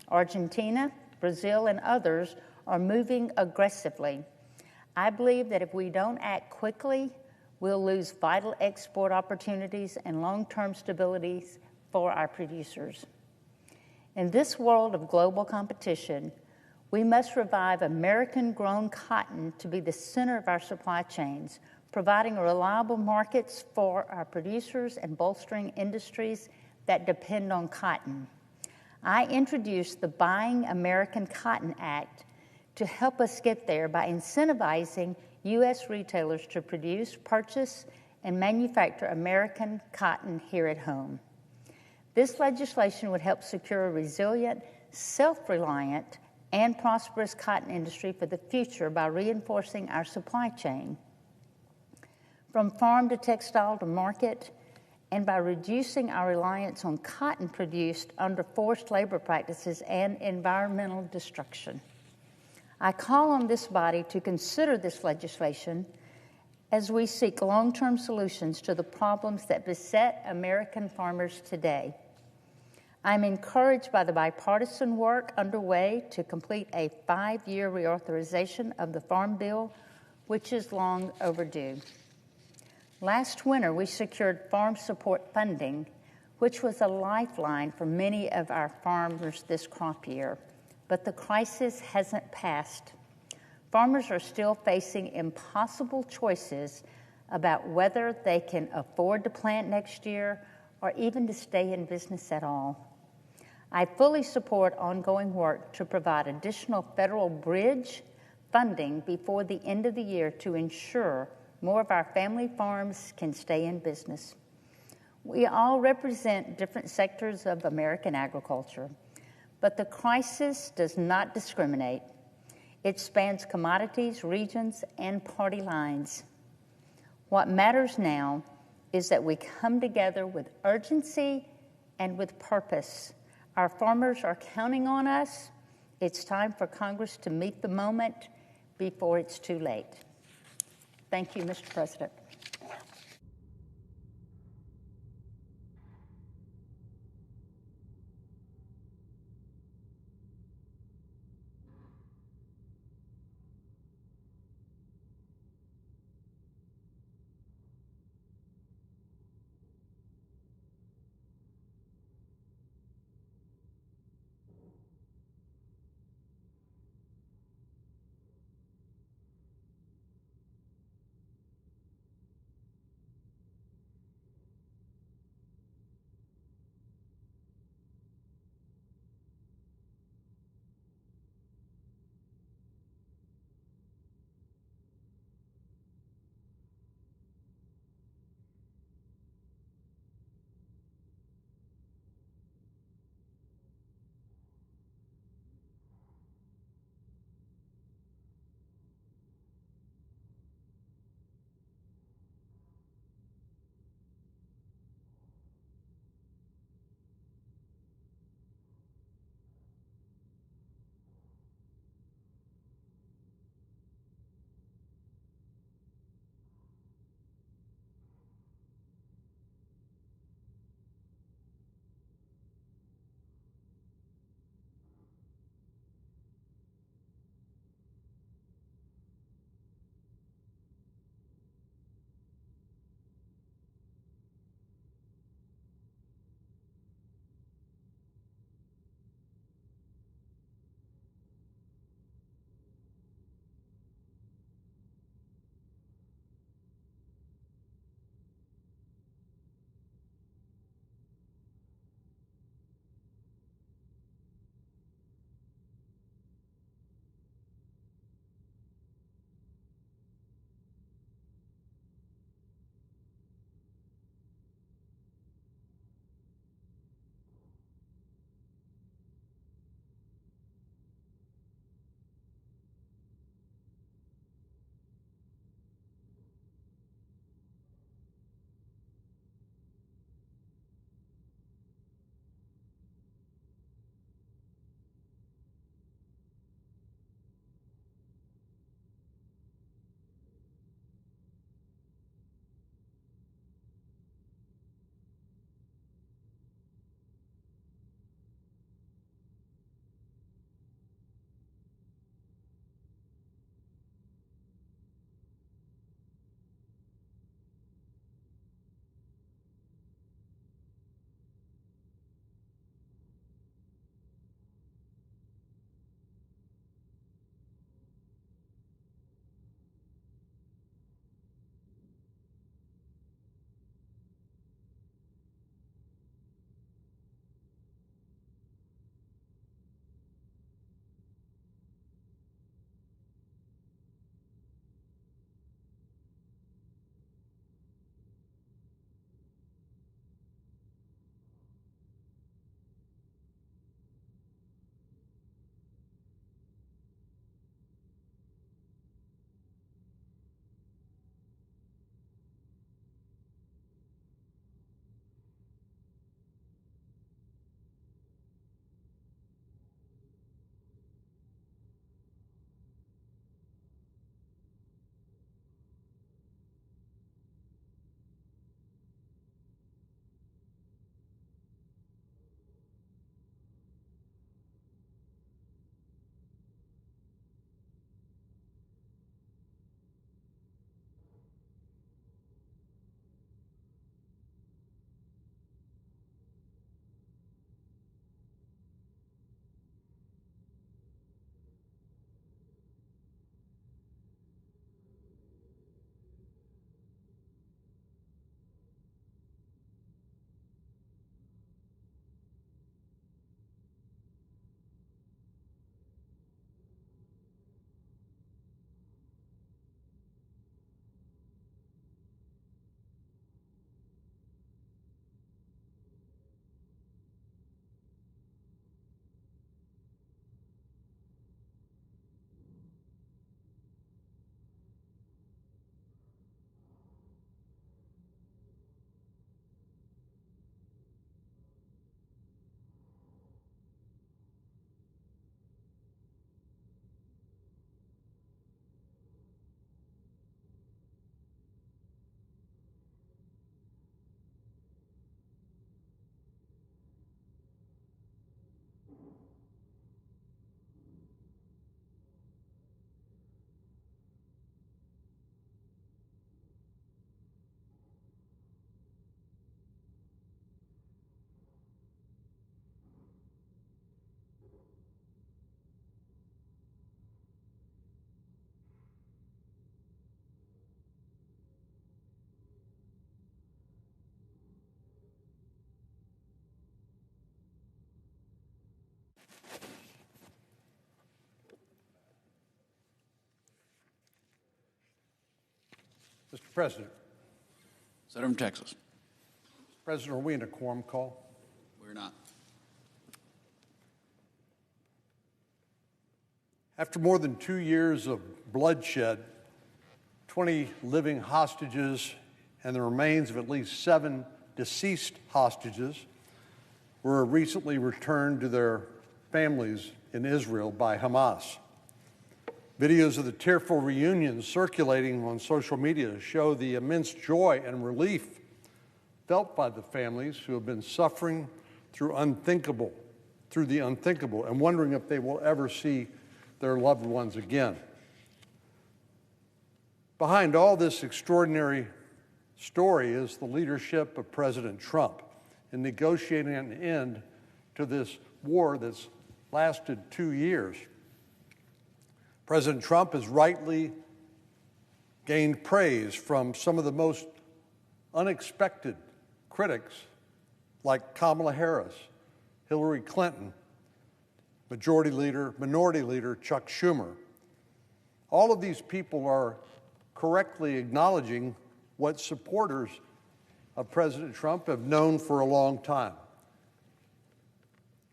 Argentina, Brazil, and others, are moving aggressively. I believe that if we don't act quickly, we'll lose vital export opportunities and long-term stability for our producers. In this world of global competition, we must revive American-grown cotton to be the center of our supply chains, providing reliable markets for our producers and bolstering industries that depend on cotton. I introduced the Buying American Cotton Act to help us get there by incentivizing U.S. retailers to produce, purchase, and manufacture American cotton here at home. This legislation would help secure a resilient, self-reliant, and prosperous cotton industry for the future by reinforcing our supply chain, from farm to textile to market, and by reducing our reliance on cotton produced under forced labor practices and environmental destruction. I call on this body to consider this legislation as we seek long-term solutions to the problems that beset American farmers today. I'm encouraged by the bipartisan work underway to complete a 5-year reauthorization of the Farm Bill, which is long overdue. Last winter, we secured farm support funding, which was a lifeline for many of our farmers this crop year. But the crisis hasn't passed. Farmers are still facing impossible choices about whether they can afford to plant next year or even to stay in business at all. I fully support ongoing work to provide additional federal bridge funding before the end of the year to ensure more of our family farms can stay in business. We all represent different sectors of American agriculture, but the crisis does not discriminate. It spans commodities, regions, and party lines. What matters now is that we come together with urgency and with purpose. Our farmers are counting on us. It's time for Congress to meet the moment before it's too late. Thank you, Mr. President. President. Senator from Texas. President, are we in a quorum call? We're not. After more than 2 years of bloodshed, 20 living hostages, and the remains of at least 7 deceased hostages were recently returned to their families in Israel by Hamas. Videos of the tearful reunions circulating on social media show the immense joy and relief felt by the families who have been suffering through the unthinkable, and wondering if they will ever see their loved ones again. Behind all this extraordinary story is the leadership of President Trump in negotiating an end to this war that's lasted 2 years. President Trump has rightly gained praise from some of the most unexpected critics, like Kamala Harris, Hillary Clinton, Minority Leader Chuck Schumer. All of these people are correctly acknowledging what supporters of President Trump have known for a long time.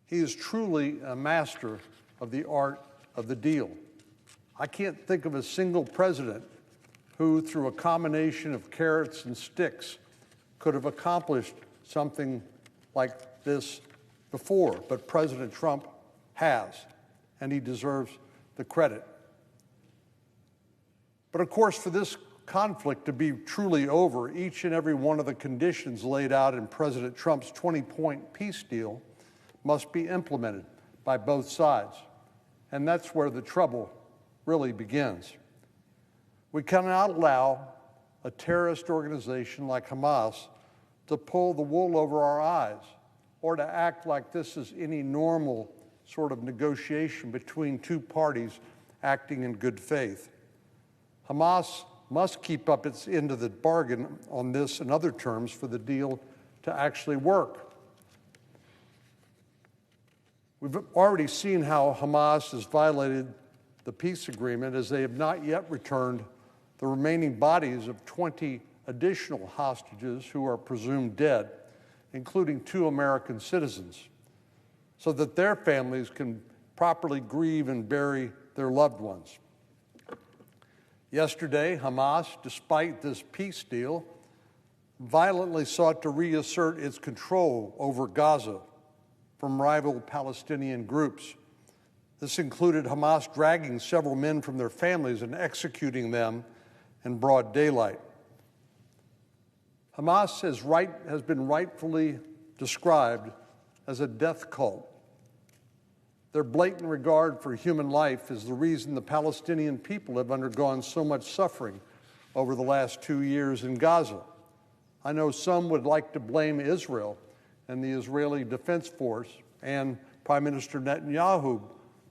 He is truly a master of the art of the deal. I can't think of a single president who, through a combination of carrots and sticks, could have accomplished something like this before, but President Trump has, and he deserves the credit. But of course, for this conflict to be truly over, each and every one of the conditions laid out in President Trump's 20-point peace deal must be implemented by both sides. And that's where the trouble really begins. We cannot allow a terrorist organization like Hamas to pull the wool over our eyes or to act like this is any normal sort of negotiation between two parties acting in good faith. Hamas must keep up its end of the bargain on this and other terms for the deal to actually work. We've already seen how Hamas has violated the peace agreement, as they have not yet returned the remaining bodies of 20 additional hostages who are presumed dead, including 2 American citizens, so that their families can properly grieve and bury their loved ones. Yesterday, Hamas, despite this peace deal, violently sought to reassert its control over Gaza from rival Palestinian groups. This included Hamas dragging several men from their families and executing them in broad daylight. Hamas has been rightfully described as a death cult. Their blatant regard for human life is the reason the Palestinian people have undergone so much suffering over the last 2 years in Gaza. I know some would like to blame Israel and the Israeli Defense Force and Prime Minister Netanyahu,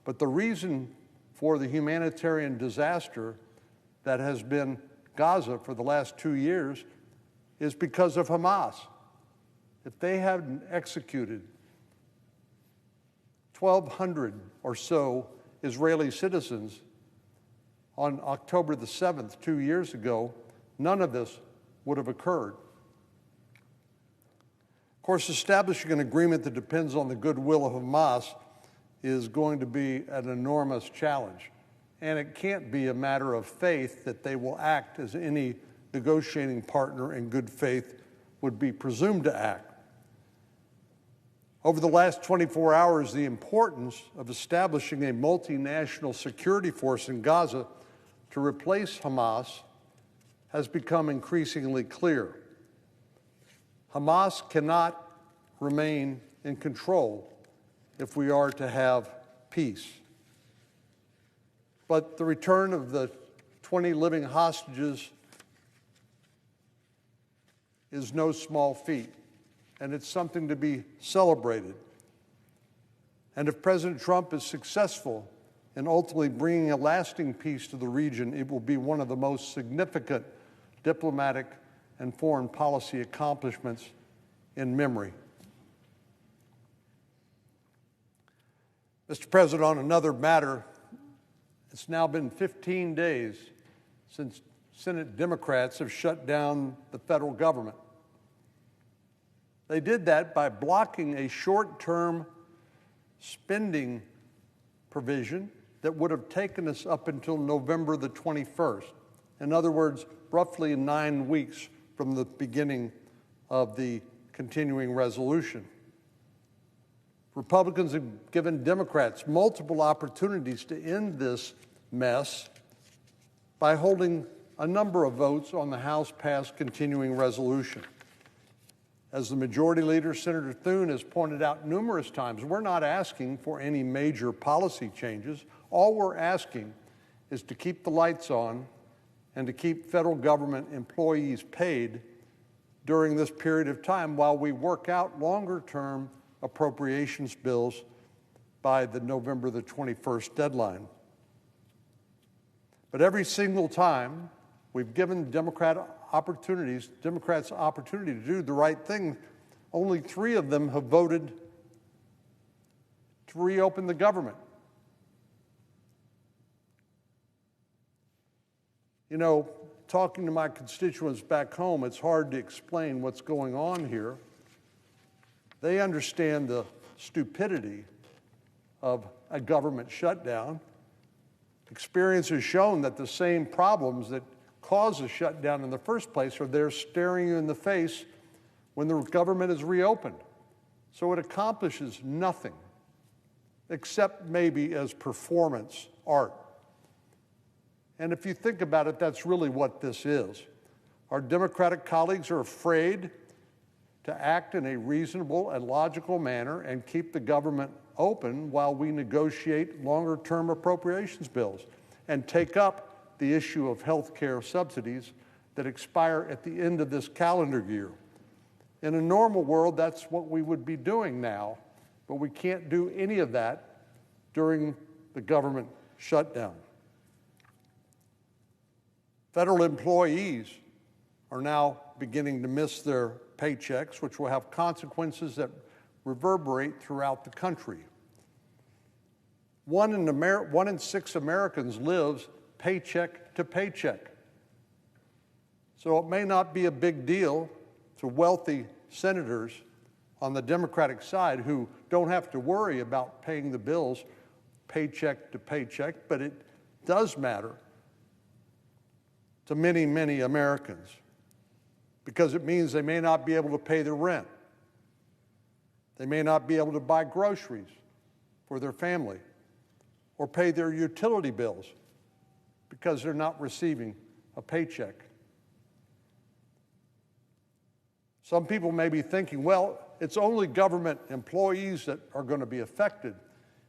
but the reason for the humanitarian disaster that has been Gaza for the last 2 years is because of Hamas. If they hadn't executed 1,200 or so Israeli citizens on October the 7th, 2 years ago, none of this would have occurred. Of course, establishing an agreement that depends on the goodwill of Hamas is going to be an enormous challenge. And it can't be a matter of faith that they will act as any negotiating partner in good faith would be presumed to act. Over the last 24 hours, the importance of establishing a multinational security force in Gaza to replace Hamas has become increasingly clear. Hamas cannot remain in control if we are to have peace. But the return of the 20 living hostages is no small feat, and it's something to be celebrated. And if President Trump is successful in ultimately bringing a lasting peace to the region, it will be one of the most significant diplomatic and foreign policy accomplishments in memory. Mr. President, on another matter, it's now been 15 days since Senate Democrats have shut down the federal government. They did that by blocking a short-term spending provision that would have taken us up until November the 21st. In other words, roughly 9 weeks from the beginning of the continuing resolution. Republicans have given Democrats multiple opportunities to end this mess by holding a number of votes on the House-passed continuing resolution. As the Majority Leader, Senator Thune, has pointed out numerous times, we're not asking for any major policy changes. All we're asking is to keep the lights on and to keep federal government employees paid during this period of time while we work out longer-term appropriations bills by the November the 21st deadline. But every single time we've given Democrats opportunity to do the right thing, only 3 of them have voted to reopen the government. You know, talking to my constituents back home, it's hard to explain what's going on here. They understand the stupidity of a government shutdown. Experience has shown that the same problems that cause a shutdown in the first place are there staring you in the face when the government is reopened. So it accomplishes nothing except maybe as performance art. And if you think about it, that's really what this is. Our Democratic colleagues are afraid to act in a reasonable and logical manner and keep the government open while we negotiate longer-term appropriations bills and take up the issue of health care subsidies that expire at the end of this calendar year. In a normal world, that's what we would be doing now, but we can't do any of that during the government shutdown. Federal employees are now beginning to miss their paychecks, which will have consequences that reverberate throughout the country. 1 in 6 Americans lives paycheck to paycheck. So it may not be a big deal to wealthy senators on the Democratic side who don't have to worry about paying the bills paycheck to paycheck, but it does matter to many, many Americans because it means they may not be able to pay their rent. They may not be able to buy groceries for their family or pay their utility bills because they're not receiving a paycheck. Some people may be thinking, well, it's only government employees that are going to be affected.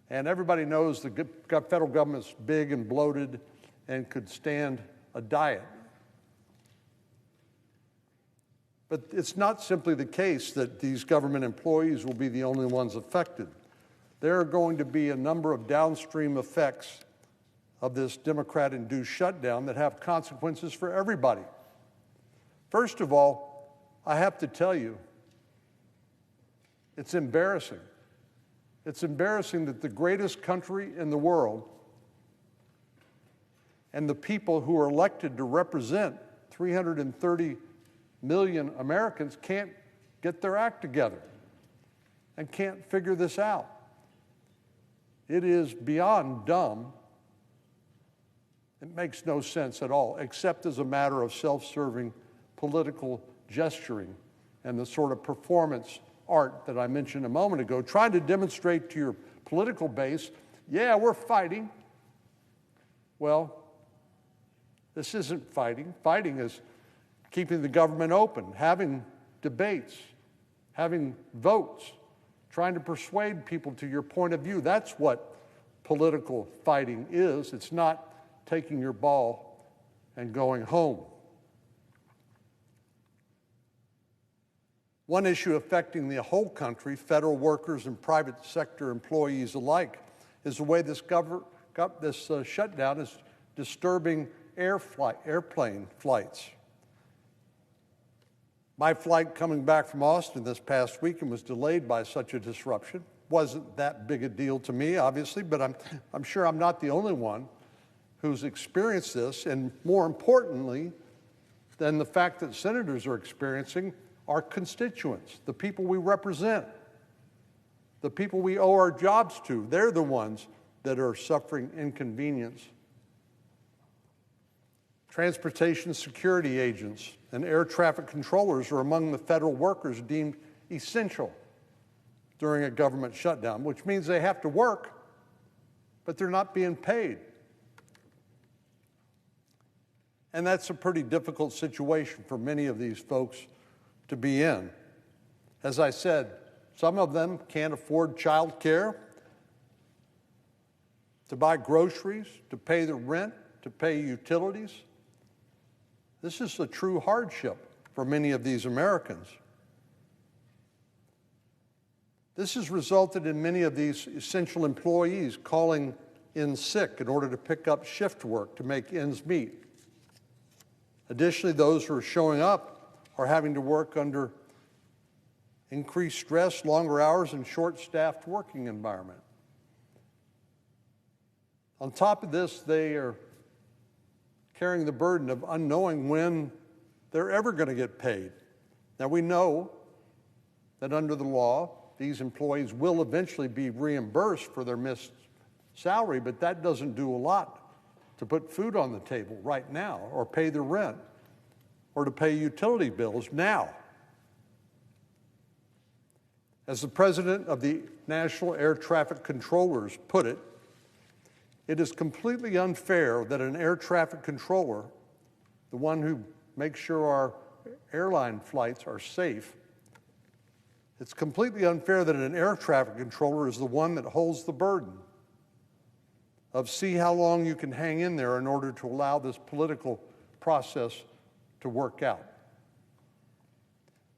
And everybody knows the federal government's big and bloated and could stand a diet. But it's not simply the case that these government employees will be the only ones affected. There are going to be a number of downstream effects of this Democrat-induced shutdown that have consequences for everybody. First of all, I have to tell you, it's embarrassing. It's embarrassing that the greatest country in the world and the people who are elected to represent 330 million Americans can't get their act together and can't figure this out. It is beyond dumb. It makes no sense at all, except as a matter of self-serving political gesturing and the sort of performance art that I mentioned a moment ago, trying to demonstrate to your political base, yeah, we're fighting. Well, this isn't fighting. Fighting is keeping the government open, having debates, having votes, trying to persuade people to your point of view. That's what political fighting is. It's not taking your ball and going home. One issue affecting the whole country, federal workers and private sector employees alike, is the way this shutdown is disturbing airplane flights. My flight coming back from Austin this past weekend was delayed by such a disruption. Wasn't that big a deal to me, obviously, but I'm sure I'm not the only one who's experienced this, and more importantly than the fact that senators are experiencing, our constituents, the people we represent, the people we owe our jobs to. They're the ones that are suffering inconvenience. Transportation security agents and air traffic controllers are among the federal workers deemed essential during a government shutdown, which means they have to work, but they're not being paid. And that's a pretty difficult situation for many of these folks to be in. As I said, some of them can't afford child care, to buy groceries, to pay the rent, to pay utilities. This is a true hardship for many of these Americans. This has resulted in many of these essential employees calling in sick in order to pick up shift work to make ends meet. Additionally, those who are showing up are having to work under increased stress, longer hours, and short-staffed working environment. On top of this, they are carrying the burden of unknowing when they're ever going to get paid. Now, we know that under the law, these employees will eventually be reimbursed for their missed salary, but that doesn't do a lot to put food on the table right now, or pay the rent, or to pay utility bills now. As the president of the National Air Traffic Controllers put it, it is completely unfair that an air traffic controller, the one who makes sure our airline flights are safe, it's completely unfair that an air traffic controller is the one that holds the burden of see how long you can hang in there in order to allow this political process to work out.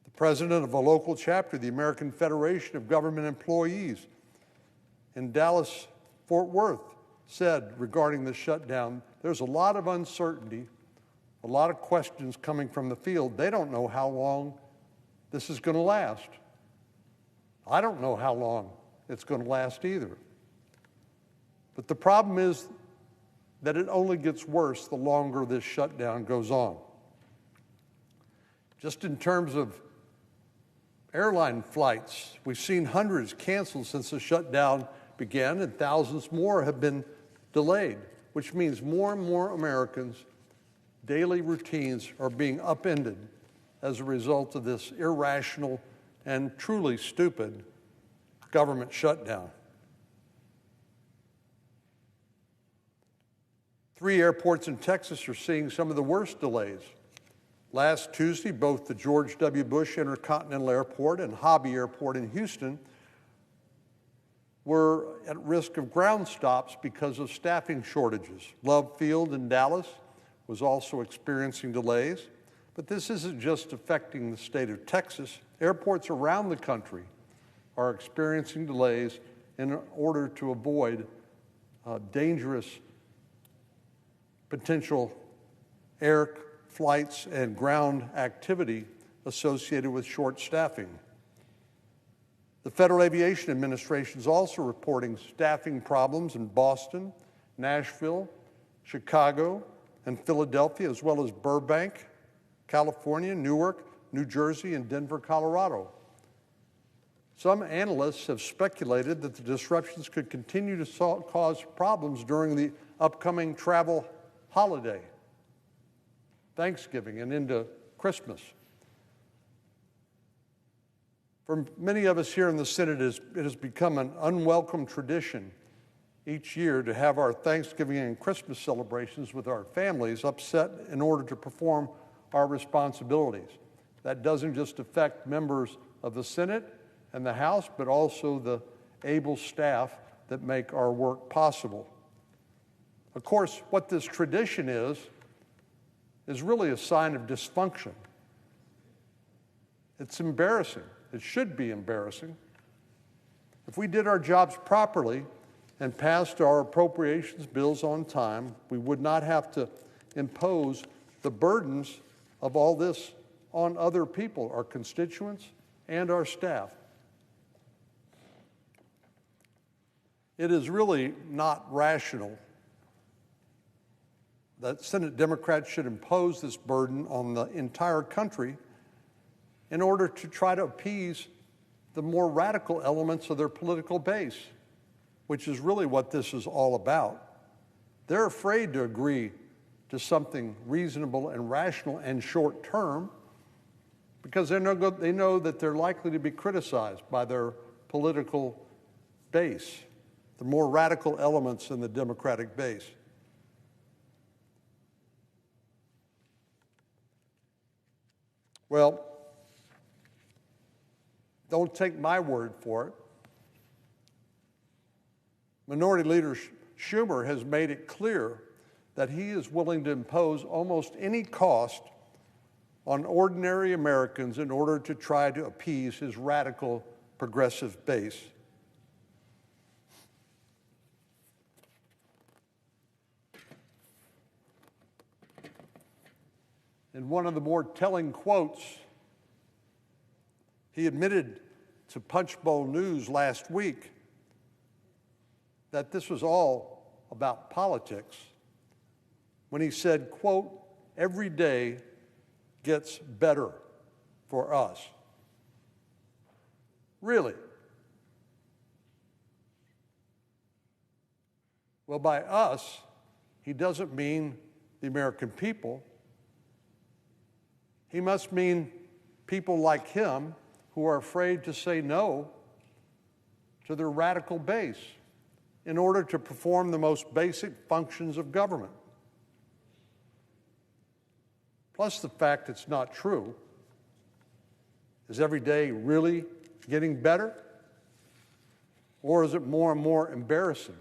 The president of a local chapter of the American Federation of Government Employees in Dallas-Fort Worth said regarding the shutdown, there's a lot of uncertainty, a lot of questions coming from the field. They don't know how long this is going to last. I don't know how long it's going to last either. But the problem is that it only gets worse the longer this shutdown goes on. Just in terms of airline flights, we've seen hundreds canceled since the shutdown began, and thousands more have been delayed, which means more and more Americans' daily routines are being upended as a result of this irrational and truly stupid government shutdown. 3 airports in Texas are seeing some of the worst delays. Last Tuesday, both the George W. Bush Intercontinental Airport and Hobby Airport in Houston were at risk of ground stops because of staffing shortages. Love Field in Dallas was also experiencing delays. But this isn't just affecting the state of Texas. Airports around the country are experiencing delays in order to avoid dangerous potential air flights and ground activity associated with short staffing. The Federal Aviation Administration is also reporting staffing problems in Boston, Nashville, Chicago, and Philadelphia, as well as Burbank, California, Newark, New Jersey, and Denver, Colorado. Some analysts have speculated that the disruptions could continue to cause problems during the upcoming travel holiday, Thanksgiving, and into Christmas. For many of us here in the Senate, it has become an unwelcome tradition each year to have our Thanksgiving and Christmas celebrations with our families upset in order to perform our responsibilities. That doesn't just affect members of the Senate and the House, but also the able staff that make our work possible. Of course, what this tradition is really a sign of dysfunction. It's embarrassing. It should be embarrassing. If we did our jobs properly and passed our appropriations bills on time, we would not have to impose the burdens of all this on other people, our constituents and our staff. It is really not rational that Senate Democrats should impose this burden on the entire country in order to try to appease the more radical elements of their political base, which is really what this is all about. They're afraid to agree to something reasonable and rational and short-term because they know that they're likely to be criticized by their political base, the more radical elements in the Democratic base. Well, don't take my word for it. Minority Leader Schumer has made it clear that he is willing to impose almost any cost on ordinary Americans in order to try to appease his radical progressive base. In one of the more telling quotes, he admitted to Punchbowl News last week that this was all about politics when he said, quote, "Every day gets better for us." Really? Well, by us, he doesn't mean the American people. He must mean people like him who are afraid to say no to their radical base in order to perform the most basic functions of government. Plus the fact it's not true. Is every day really getting better? Or is it more and more embarrassing?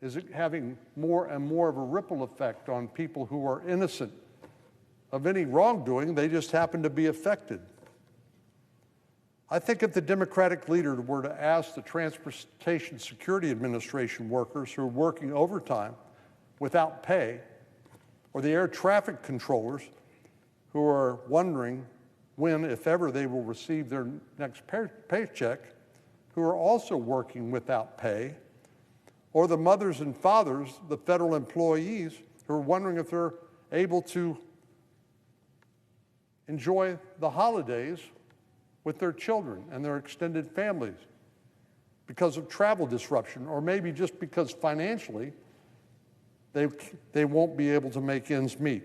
Is it having more and more of a ripple effect on people who are innocent of any wrongdoing? They just happen to be affected. I think if the Democratic leader were to ask the Transportation Security Administration workers who are working overtime without pay, or the air traffic controllers who are wondering when, if ever, they will receive their next paycheck, who are also working without pay, or the mothers and fathers, the federal employees, who are wondering if they're able to enjoy the holidays with their children and their extended families because of travel disruption, or maybe just because financially they won't be able to make ends meet.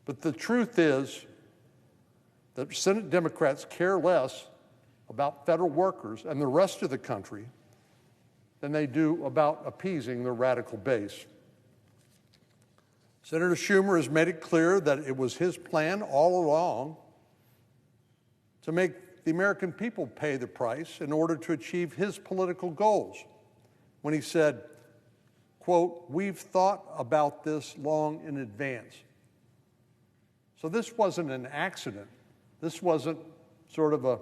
But the truth is that Senate Democrats care less about federal workers and the rest of the country than they do about appeasing their radical base. Senator Schumer has made it clear that it was his plan all along to make the American people pay the price in order to achieve his political goals when he said, quote, "We've thought about this long in advance." So this wasn't an accident. This wasn't sort of a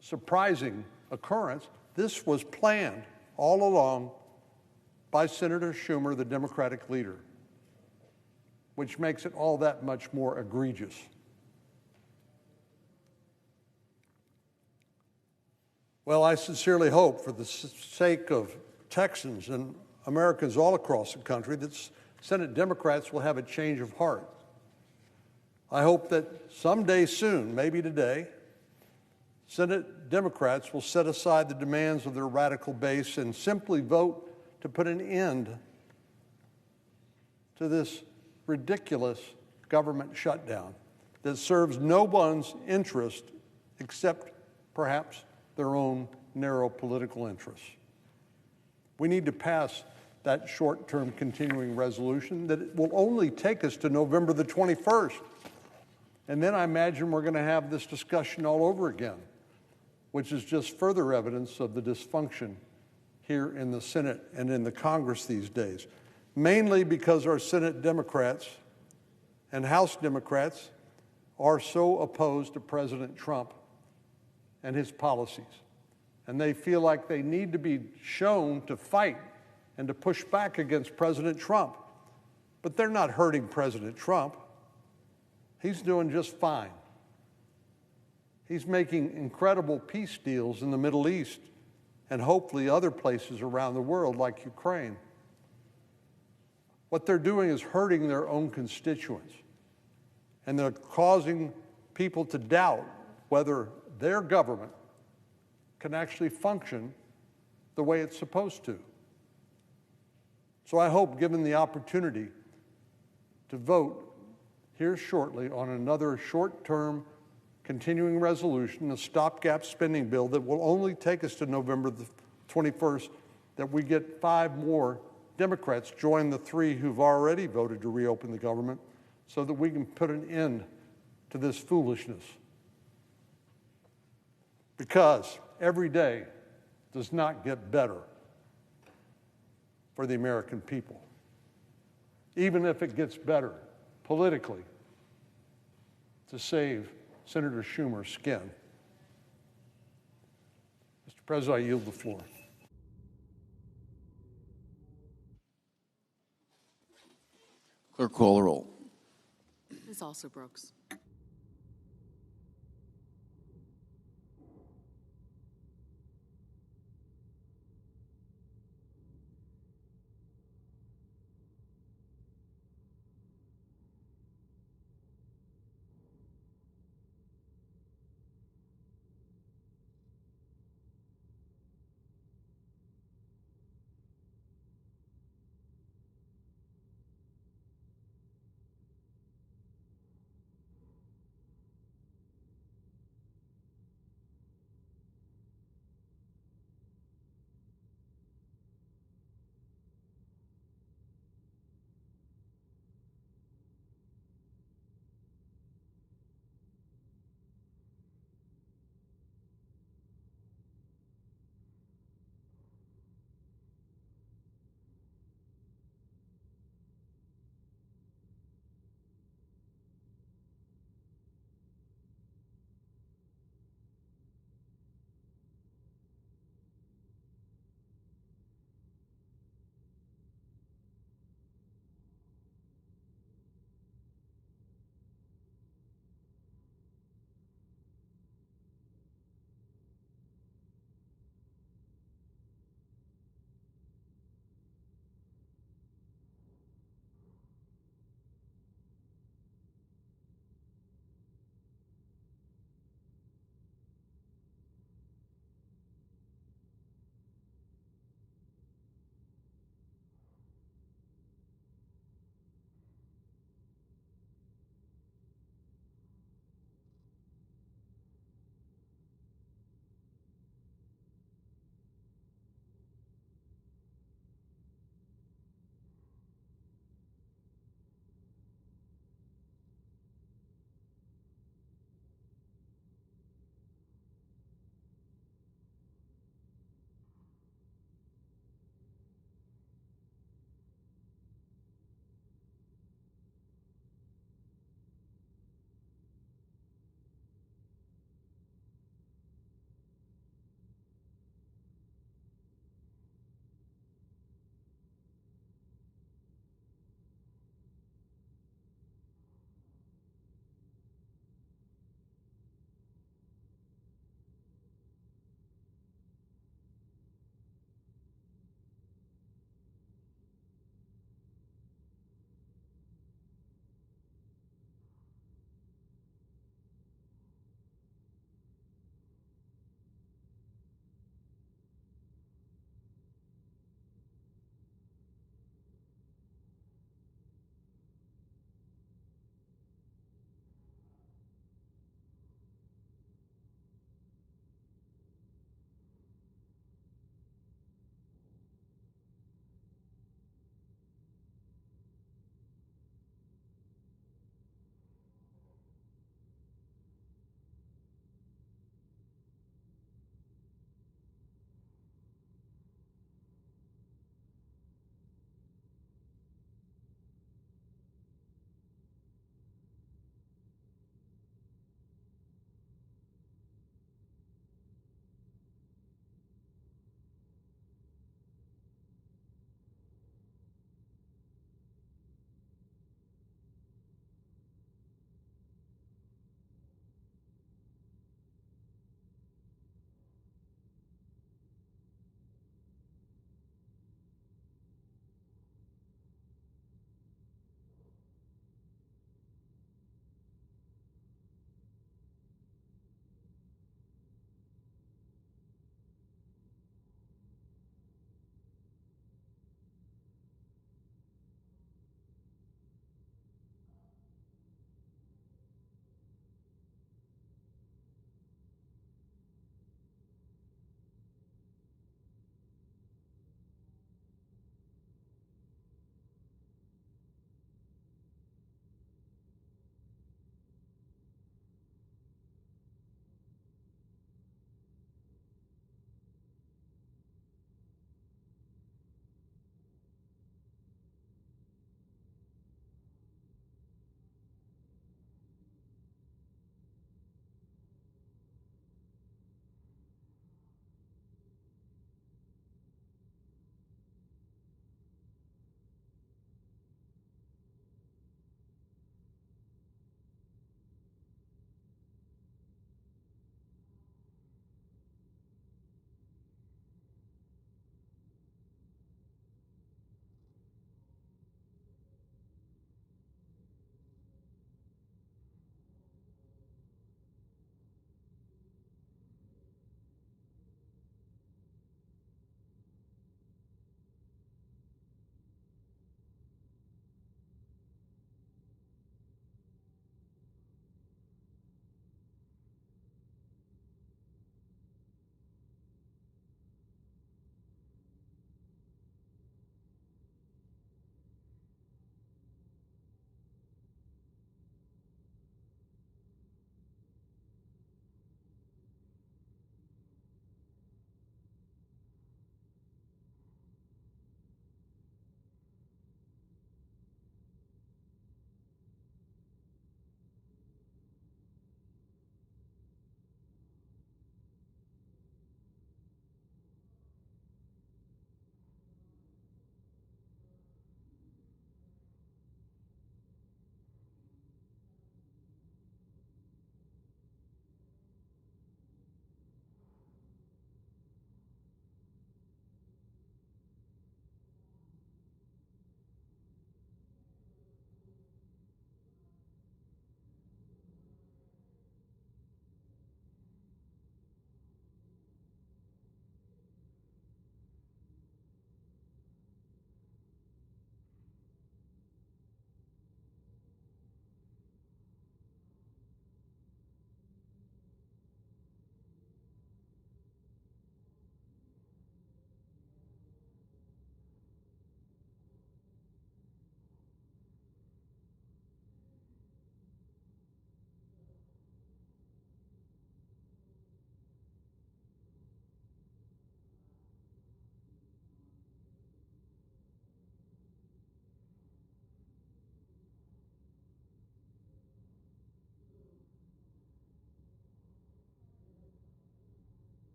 surprising occurrence. This was planned all along by Senator Schumer, the Democratic leader, which makes it all that much more egregious. Well, I sincerely hope, for the sake of Texans and Americans all across the country, that Senate Democrats will have a change of heart. I hope that someday soon, maybe today, Senate Democrats will set aside the demands of their radical base and simply vote to put an end to this ridiculous government shutdown that serves no one's interest except perhaps their own narrow political interests. We need to pass that short-term continuing resolution that will only take us to November the 21st. And then I imagine we're going to have this discussion all over again, which is just further evidence of the dysfunction here in the Senate and in the Congress these days, mainly because our Senate Democrats and House Democrats are so opposed to President Trump and his policies. And they feel like they need to be shown to fight and to push back against President Trump. But they're not hurting President Trump. He's doing just fine. He's making incredible peace deals in the Middle East and hopefully other places around the world like Ukraine. what they're doing is hurting their own constituents. And they're causing people to doubt whether their government can actually function the way it's supposed to. So I hope, given the opportunity to vote here shortly on another short-term continuing resolution, a stopgap spending bill that will only take us to November the 21st, that we get 5 more Democrats join the 3 who've already voted to reopen the government so that we can put an end to this foolishness. Because every day does not get better for the American people. Even if it gets better politically to save Senator Schumer's skin. Mr. President, I yield the floor. Clerk, call the roll. Ms. Also Brooks.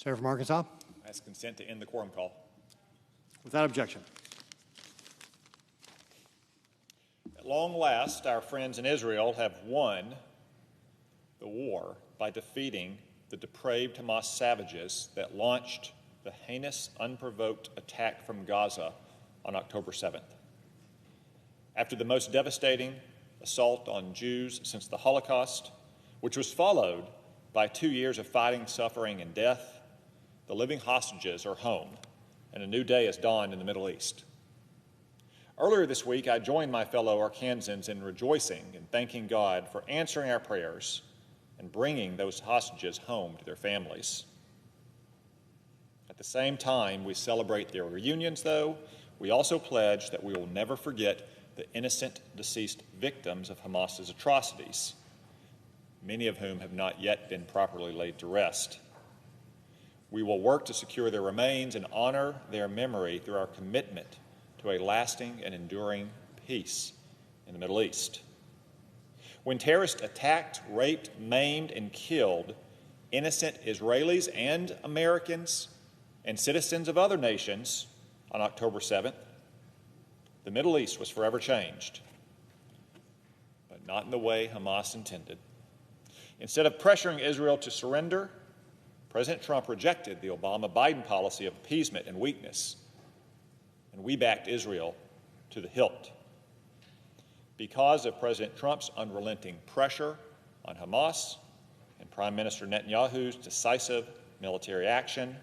Senator from Arkansas. I ask consent to end the quorum call. Without objection. At long last, our friends in Israel have won the war by defeating the depraved Hamas savages that launched the heinous, unprovoked attack from Gaza on October 7th. After the most devastating assault on Jews since the Holocaust, which was followed by 2 years of fighting, suffering, and death, the living hostages are home, and a new day has dawned in the Middle East. Earlier this week, I joined my fellow Arkansans in rejoicing and thanking God for answering our prayers and bringing those hostages home to their families. At the same time we celebrate their reunions, though, we also pledge that we will never forget the innocent deceased victims of Hamas's atrocities, many of whom have not yet been properly laid to rest. We will work to secure their remains and honor their memory through our commitment to a lasting and enduring peace in the Middle East. When terrorists attacked, raped, maimed, and killed innocent Israelis and Americans and citizens of other nations on October 7th, the Middle East was forever changed, but not in the way Hamas intended. Instead of pressuring Israel to surrender, President Trump rejected the Obama-Biden policy of appeasement and weakness, and we backed Israel to the hilt. Because of President Trump's unrelenting pressure on Hamas and Prime Minister Netanyahu's decisive military action,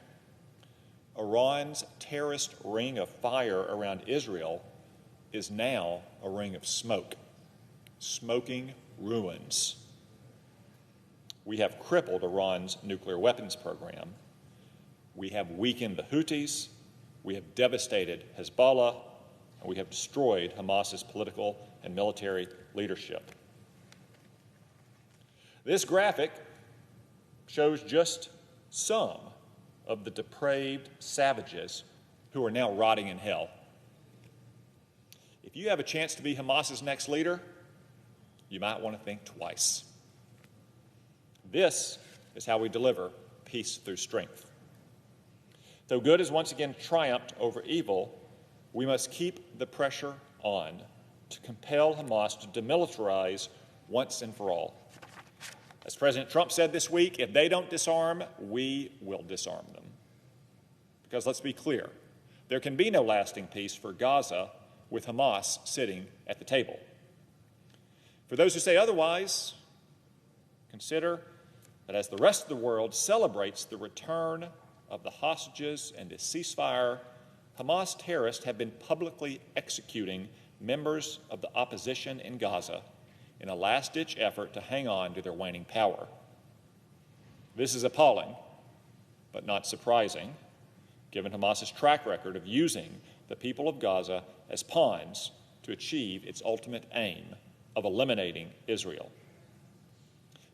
Iran's terrorist ring of fire around Israel is now a ring of smoke, smoking ruins. We have crippled Iran's nuclear weapons program. We have weakened the Houthis. We have devastated Hezbollah. And we have destroyed Hamas's political and military leadership. This graphic shows just some of the depraved savages who are now rotting in hell. If you have a chance to be Hamas's next leader, you might want to think twice. This is how we deliver peace through strength. Though good has once again triumphed over evil, we must keep the pressure on to compel Hamas to demilitarize once and for all. As President Trump said this week, if they don't disarm, we will disarm them. Because let's be clear, there can be no lasting peace for Gaza with Hamas sitting at the table. For those who say otherwise, consider that as the rest of the world celebrates the return of the hostages and a ceasefire, Hamas terrorists have been publicly executing members of the opposition in Gaza in a last-ditch effort to hang on to their waning power. This is appalling, but not surprising, given Hamas's track record of using the people of Gaza as pawns to achieve its ultimate aim of eliminating Israel.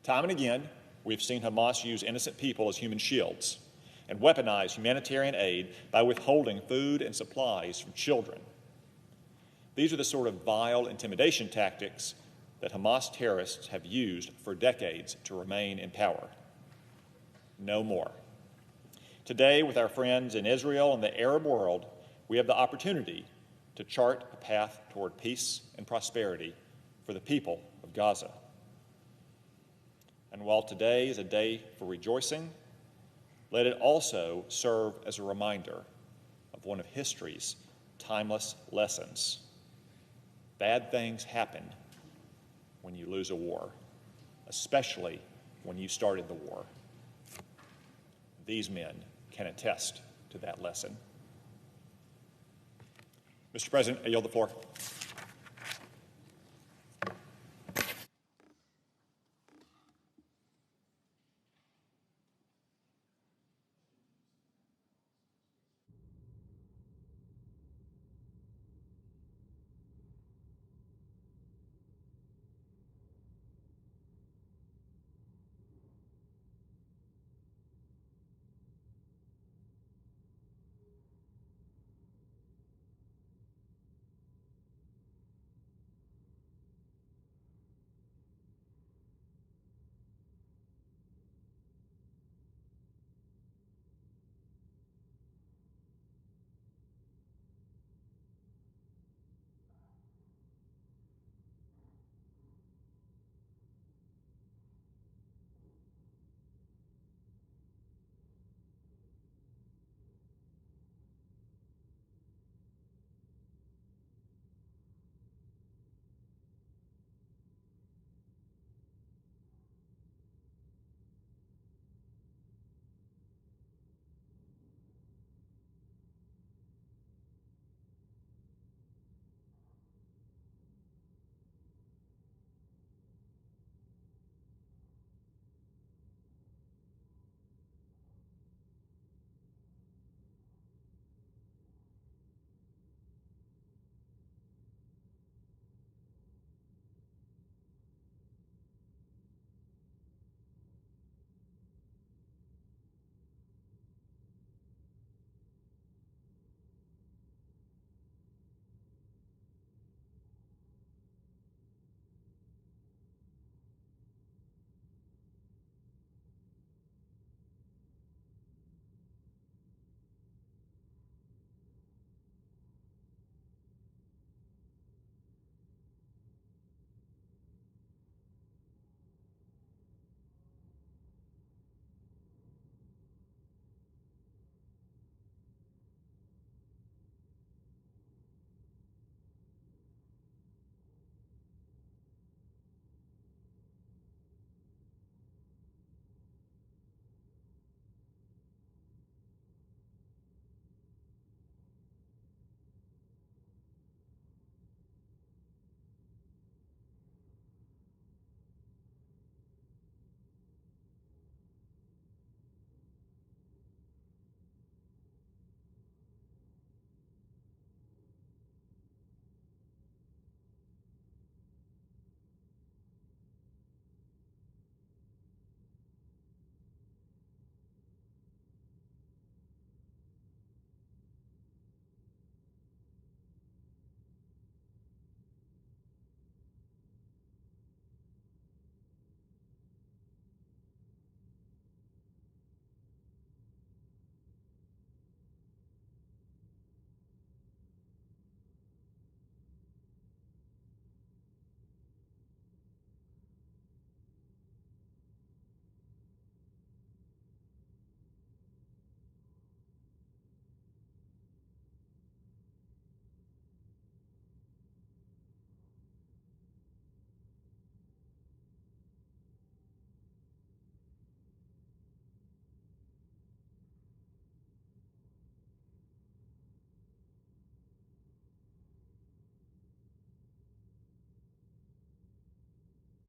Time and again, we've seen Hamas use innocent people as human shields and weaponize humanitarian aid by withholding food and supplies from children. These are the sort of vile intimidation tactics that Hamas terrorists have used for decades to remain in power. No more. Today, with our friends in Israel and the Arab world, we have the opportunity to chart a path toward peace and prosperity for the people of Gaza. And while today is a day for rejoicing, let it also serve as a reminder of one of history's timeless lessons. Bad things happen when you lose a war, especially when you started the war. These men can attest to that lesson. Mr. President, I yield the floor.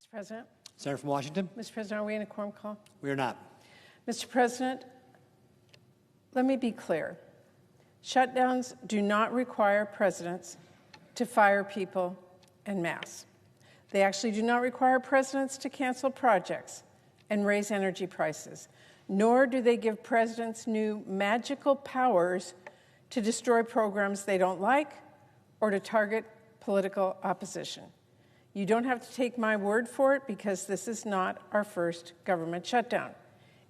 Mr. President. Senator from Washington. Mr. President, are we in a quorum call? We are not. Mr. President, let me be clear. Shutdowns do not require presidents to fire people en masse. They actually do not require presidents to cancel projects and raise energy prices, nor do they give presidents new magical powers to destroy programs they don't like or to target political opposition. You don't have to take my word for it because this is not our first government shutdown.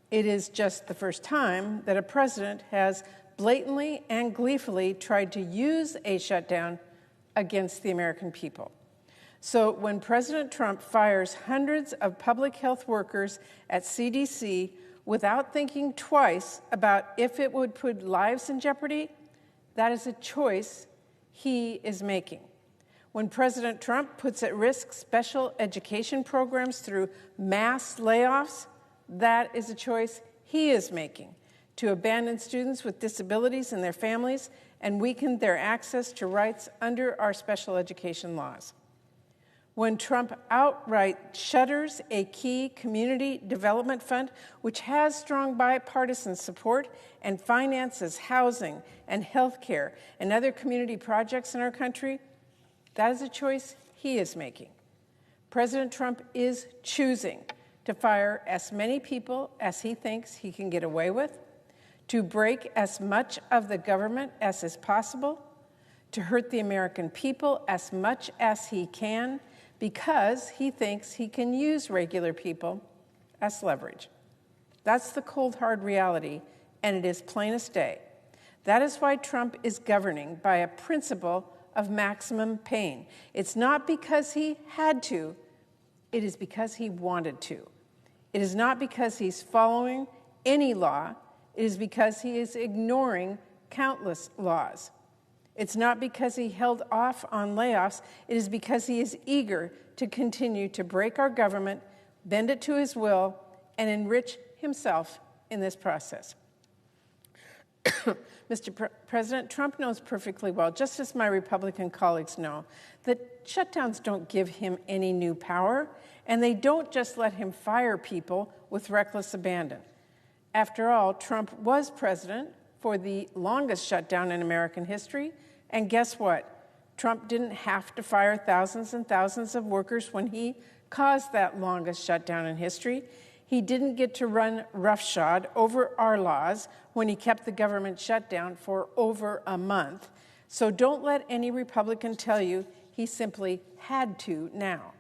It is just the first time that a president has blatantly and gleefully tried to use a shutdown against the American people. So when President Trump fires hundreds of public health workers at CDC without thinking twice about if it would put lives in jeopardy, that is a choice he is making. When President Trump puts at risk special education programs through mass layoffs, that is a choice he is making to abandon students with disabilities and their families and weaken their access to rights under our special education laws. When Trump outright shutters a key community development fund, which has strong bipartisan support and finances housing and health care and other community projects in our country, that is a choice he is making. President Trump is choosing to fire as many people as he thinks he can get away with, to break as much of the government as is possible, to hurt the American people as much as he can, because he thinks he can use regular people as leverage. That's the cold, hard reality, and it is plain as day. That is why Trump is governing by a principle of maximum pain. It's not because he had to, it is because he wanted to. It is not because he's following any law, it is because he is ignoring countless laws. It's not because he held off on layoffs, it is because he is eager to continue to break our government, bend it to his will, and enrich himself in this process. Mr. President, Trump knows perfectly well, just as my Republican colleagues know, that shutdowns don't give him any new power, and they don't just let him fire people with reckless abandon. After all, Trump was president for the longest shutdown in American history, and guess what? Trump didn't have to fire thousands and thousands of workers when he caused that longest shutdown in history. He didn't get to run roughshod over our laws when he kept the government shut down for over a month. So don't let any Republican tell you he simply had to now.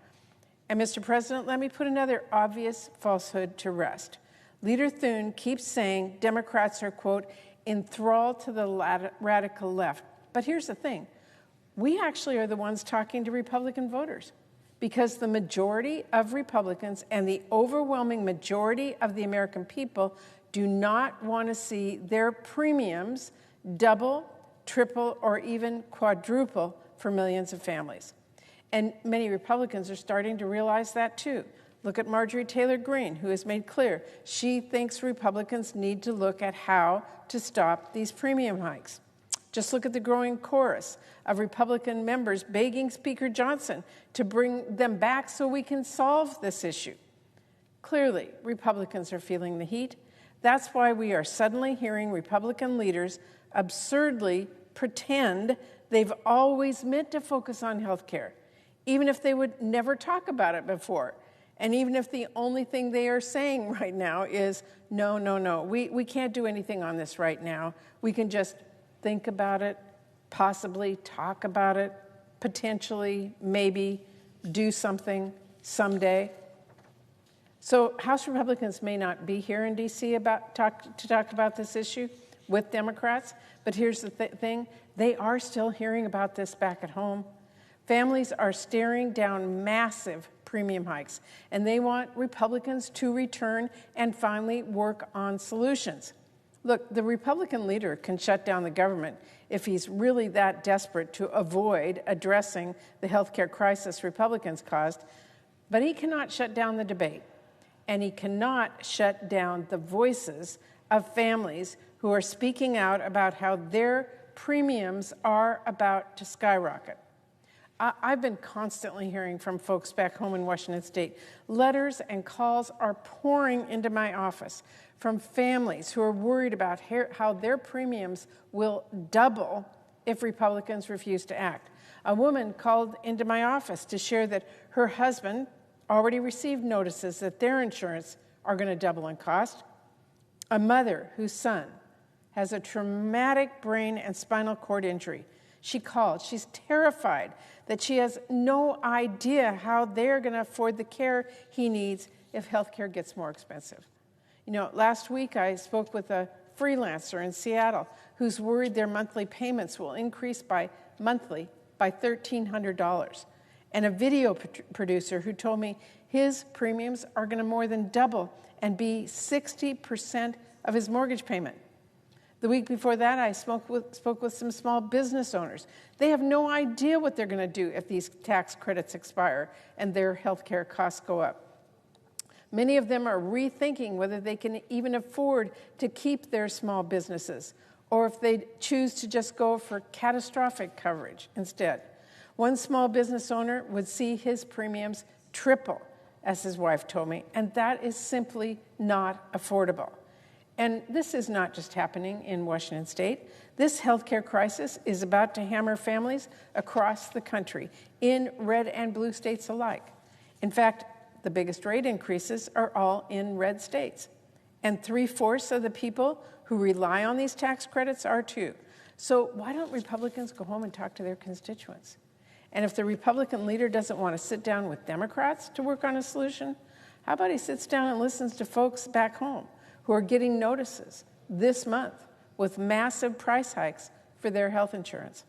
And Mr. President, let me put another obvious falsehood to rest. Leader Thune keeps saying Democrats are, quote, enthralled to the radical left. But here's the thing. We actually are the ones talking to Republican voters because the majority of Republicans and the overwhelming majority of the American people do not want to see their premiums double, triple, or even quadruple for millions of families. And many Republicans are starting to realize that too. Look at Marjorie Taylor Greene, who has made clear she thinks Republicans need to look at how to stop these premium hikes. Just look at the growing chorus of Republican members begging Speaker Johnson to bring them back so we can solve this issue. Clearly, Republicans are feeling the heat. That's why we are suddenly hearing Republican leaders absurdly pretend they've always meant to focus on health care, even if they would never talk about it before. And even if the only thing they are saying right now is, no, we can't do anything on this right now. We can just think about it, possibly talk about it, potentially, maybe do something someday. So House Republicans may not be here in D.C. to talk about this issue with Democrats, but here's the thing. They are still hearing about this back at home. Families are staring down massive premium hikes, and they want Republicans to return and finally work on solutions. Look, the Republican leader can shut down the government if he's really that desperate to avoid addressing the health care crisis Republicans caused, but he cannot shut down the debate, and he cannot shut down the voices of families who are speaking out about how their premiums are about to skyrocket. I've been constantly hearing from folks back home in Washington State. Letters and calls are pouring into my office from families who are worried about how their premiums will double if Republicans refuse to act. A woman called into my office to share that her husband already received notices that their insurance are going to double in cost. A mother whose son has a traumatic brain and spinal cord injury. She called. She's terrified that she has no idea how they're going to afford the care he needs if health care gets more expensive. You know, last week I spoke with a freelancer in Seattle who's worried their monthly payments will increase by $1,300. And a video producer who told me his premiums are going to more than double and be 60% of his mortgage payment. The week before that, I spoke with some small business owners. They have no idea what they're going to do if these tax credits expire and their health care costs go up. Many of them are rethinking whether they can even afford to keep their small businesses or if they choose to just go for catastrophic coverage instead. One small business owner would see his premiums triple, as his wife told me, and that is simply not affordable. And this is not just happening in Washington State. This healthcare crisis is about to hammer families across the country, in red and blue states alike. In fact, the biggest rate increases are all in red states. And 3/4 of the people who rely on these tax credits are too. So why don't Republicans go home and talk to their constituents? And if the Republican leader doesn't want to sit down with Democrats to work on a solution, how about he sits down and listens to folks back home who are getting notices this month with massive price hikes for their health insurance?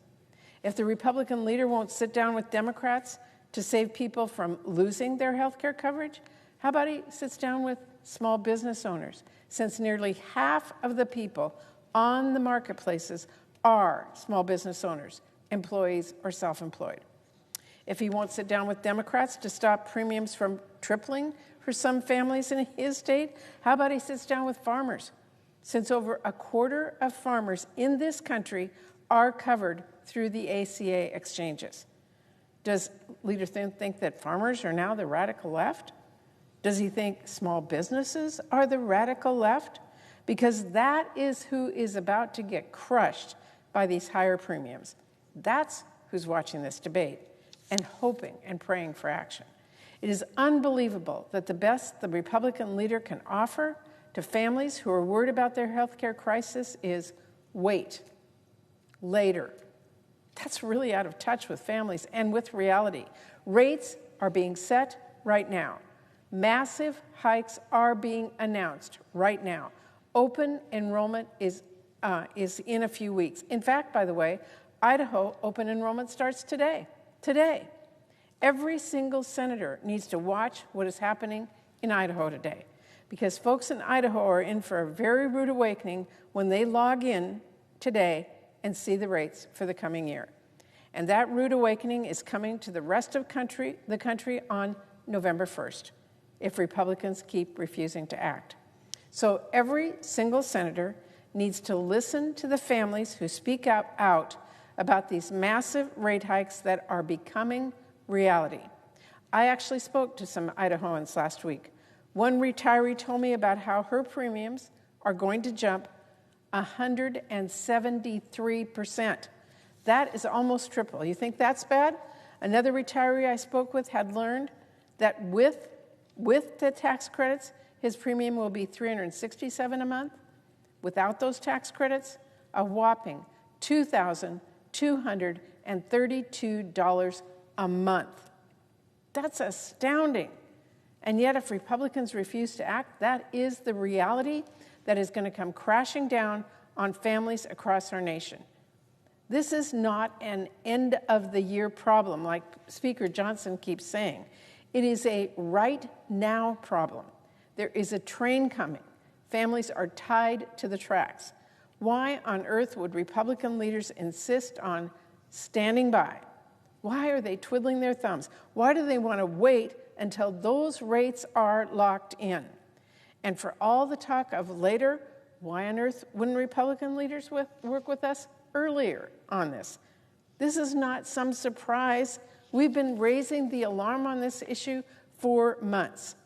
If the Republican leader won't sit down with Democrats to save people from losing their health care coverage, how about he sits down with small business owners, since nearly half of the people on the marketplaces are small business owners, employees, or self-employed. If he won't sit down with Democrats to stop premiums from tripling for some families in his state, how about he sits down with farmers, since over a quarter of farmers in this country are covered through the ACA exchanges. Does Leader Thune think that farmers are now the radical left? Does he think small businesses are the radical left? Because that is who is about to get crushed by these higher premiums. That's who's watching this debate and hoping and praying for action. It is unbelievable that the best the Republican leader can offer to families who are worried about their health care crisis is wait, later. That's really out of touch with families and with reality. Rates are being set right now. Massive hikes are being announced right now. Open enrollment is in a few weeks. In fact, by the way, Idaho open enrollment starts today. Today. Every single senator needs to watch what is happening in Idaho today, because folks in Idaho are in for a very rude awakening when they log in today and see the rates for the coming year. And that rude awakening is coming to the rest of the country on November 1st, if Republicans keep refusing to act. So every single senator needs to listen to the families who speak out about these massive rate hikes that are becoming reality. I actually spoke to some Idahoans last week. One retiree told me about how her premiums are going to jump 173%. That is almost triple. You think that's bad? Another retiree I spoke with had learned that with the tax credits, his premium will be $367 a month. Without those tax credits, a whopping $2,232 a month. That's astounding. And yet, if Republicans refuse to act, that is the reality that is going to come crashing down on families across our nation. This is not an end-of-the-year problem, like Speaker Johnson keeps saying. It is a right-now problem. There is a train coming. Families are tied to the tracks. Why on earth would Republican leaders insist on standing by? Why are they twiddling their thumbs? Why do they want to wait until those rates are locked in? And for all the talk of later, why on earth wouldn't Republican leaders work with us earlier on this? This is not some surprise We've been raising the alarm on this issue for months.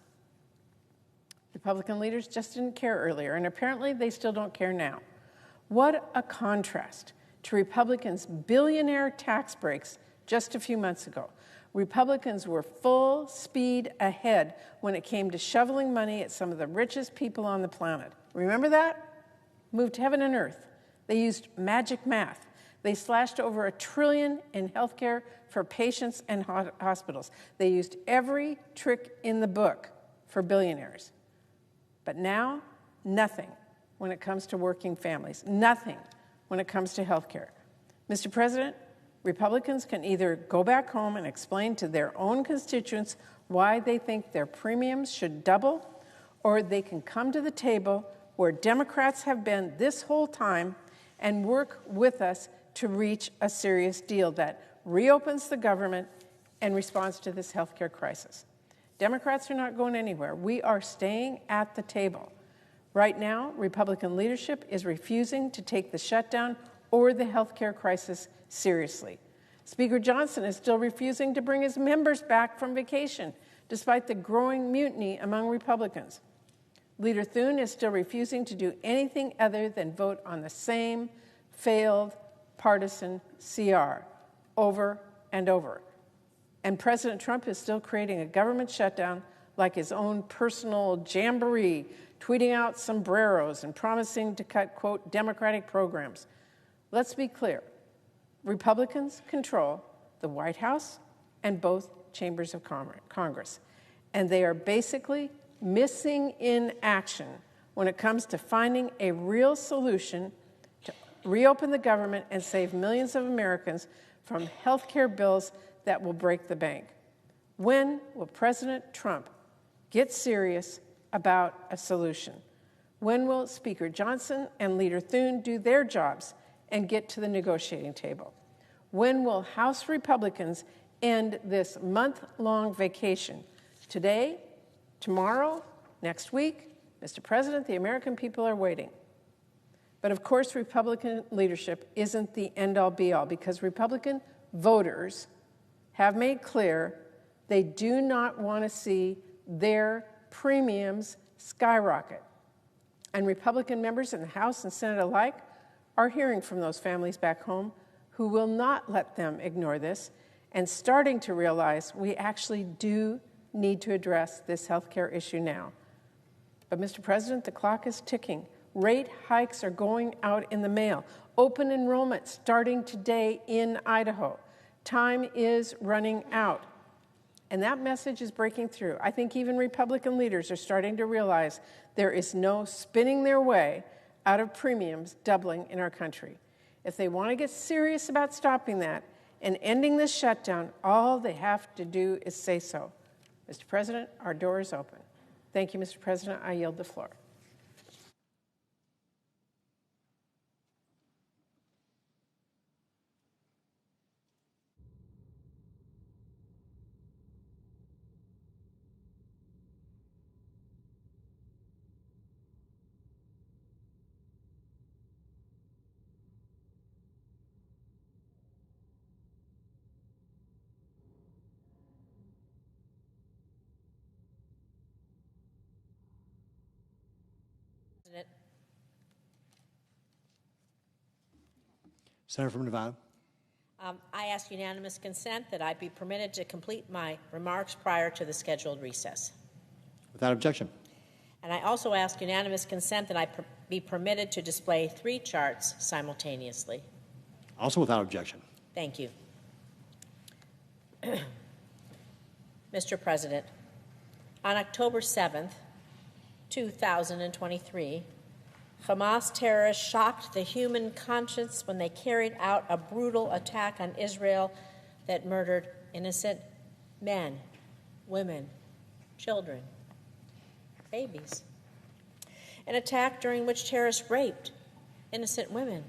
Republican leaders just didn't care earlier, and apparently they still don't care now. What a contrast to Republicans' billionaire tax breaks just a few months ago. Republicans were full speed ahead when it came to shoveling money at some of the richest people on the planet. Remember that? Moved heaven and earth. They used magic math. They slashed over $1 trillion in health care for patients and hospitals. They used every trick in the book for billionaires. But now, nothing when it comes to working families. Nothing when it comes to health care. Mr. President, Republicans can either go back home and explain to their own constituents why they think their premiums should double, or they can come to the table where Democrats have been this whole time and work with us to reach a serious deal that reopens the government and responds to this health care crisis. Democrats are not going anywhere. We are staying at the table. Right now, Republican leadership is refusing to take the shutdown or the health care crisis seriously. Speaker Johnson is still refusing to bring his members back from vacation, despite the growing mutiny among Republicans. Leader Thune is still refusing to do anything other than vote on the same failed partisan CR over and over. And President Trump is still creating a government shutdown like his own personal jamboree, tweeting out sombreros and promising to cut, quote, Democratic programs. Let's be clear. Republicans control the White House and both chambers of Congress, and they are basically missing in action when it comes to finding a real solution to reopen the government and save millions of Americans from health care bills that will break the bank. When will President Trump get serious about a solution? When will Speaker Johnson and Leader Thune do their jobs and get to the negotiating table? When will House Republicans end this month-long vacation? Today? Tomorrow? Next week? Mr. President, the American people are waiting. But of course, Republican leadership isn't the end-all be-all, because Republican voters have made clear they do not want to see their premiums skyrocket. And Republican members in the House and Senate alike are hearing from those families back home who will not let them ignore this and starting to realize we actually do need to address this health care issue now. But Mr. President, the clock is ticking. Rate hikes are going out in the mail. Open enrollment starting today in Idaho. Time is running out. And that message is breaking through. I think even Republican leaders are starting to realize there is no spinning their way out of premiums doubling in our country. If they want to get serious about stopping that and ending this shutdown, all they have to do is say so. Mr. President, our door is open. Thank you, Mr. President. I yield the floor. Senator from Nevada. I ask unanimous consent that I be permitted to complete my remarks prior to the scheduled recess. Without objection. And I also ask unanimous consent that I be permitted to display 3 charts simultaneously. Also without objection. Thank you. Mr. President, on October 7th, 2023, Hamas terrorists shocked the human conscience when they carried out a brutal attack on Israel that murdered innocent men, women, children, babies. An attack during which terrorists raped innocent women.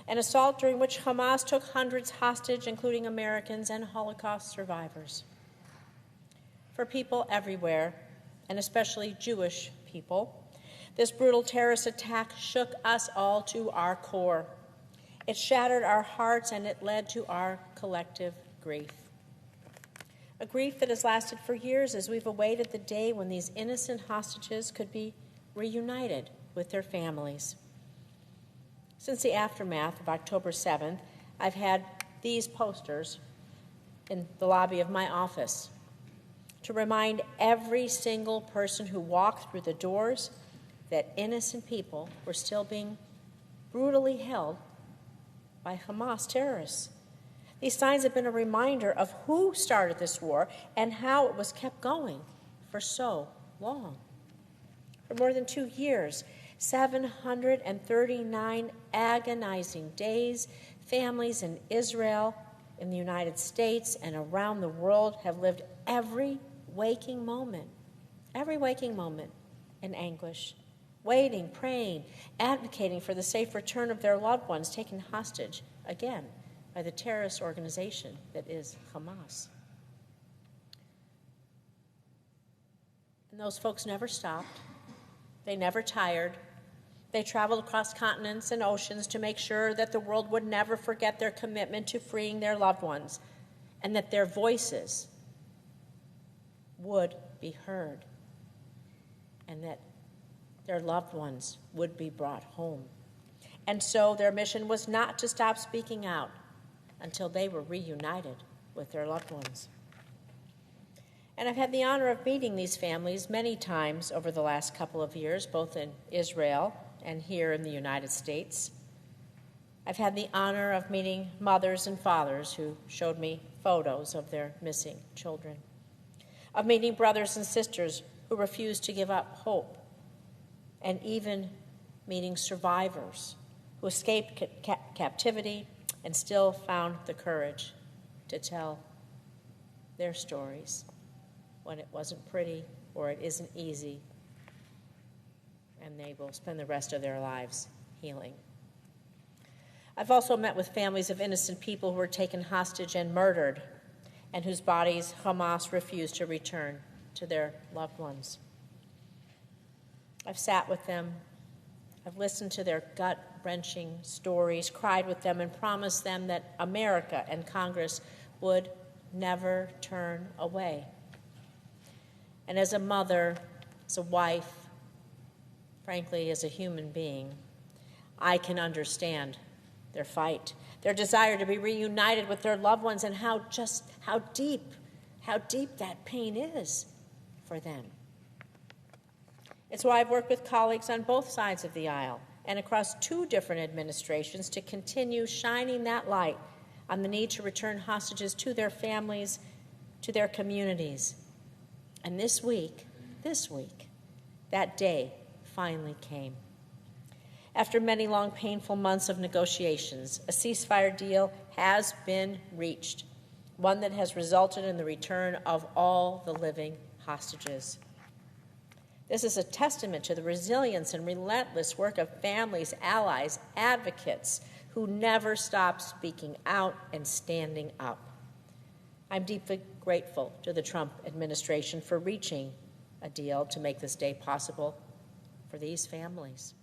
An assault during which Hamas took hundreds hostage, including Americans and Holocaust survivors. For people everywhere, and especially Jewish people, this brutal terrorist attack shook us all to our core. It shattered our hearts and it led to our collective grief. a grief that has lasted for years as we've awaited the day when these innocent hostages could be reunited with their families. Since the aftermath of October 7th, I've had these posters in the lobby of my office to remind every single person who walked through the doors that innocent people were still being brutally held by Hamas terrorists. These signs have been a reminder of who started this war and how it was kept going for so long. For more than 2 years, 739 agonizing days, families in Israel, in the United States, and around the world have lived every waking moment in anguish, waiting, praying, advocating for the safe return of their loved ones taken hostage, again, by the terrorist organization that is Hamas. And those folks never stopped. They never tired. They traveled across continents and oceans to make sure that the world would never forget their commitment to freeing their loved ones and that their voices would be heard and that their loved ones would be brought home. And so their mission was not to stop speaking out until they were reunited with their loved ones. And I've had the honor of meeting these families many times over the last couple of years, both in Israel and here in the United States. I've had the honor of meeting mothers and fathers who showed me photos of their missing children, of meeting brothers and sisters who refused to give up hope, and even meeting survivors who escaped captivity and still found the courage to tell their stories when it wasn't pretty or it isn't easy, and they will spend the rest of their lives healing. I've also met with families of innocent people who were taken hostage and murdered, and whose bodies Hamas refused to return to their loved ones. I've sat with them, I've listened to their gut-wrenching stories, cried with them, and promised them that America and Congress would never turn away. And as a mother, as a wife, frankly, as a human being, I can understand their fight, their desire to be reunited with their loved ones, and how deep that pain is for them. It's why I've worked with colleagues on both sides of the aisle and across 2 different administrations to continue shining that light on the need to return hostages to their families, to their communities. And this week, that day finally came. After many long, painful months of negotiations, a ceasefire deal has been reached, one that has resulted in the return of all the living hostages. This is a testament to the resilience and relentless work of families, allies, advocates who never stop speaking out and standing up. I'm deeply grateful to the Trump administration for reaching a deal to make this day possible for these families.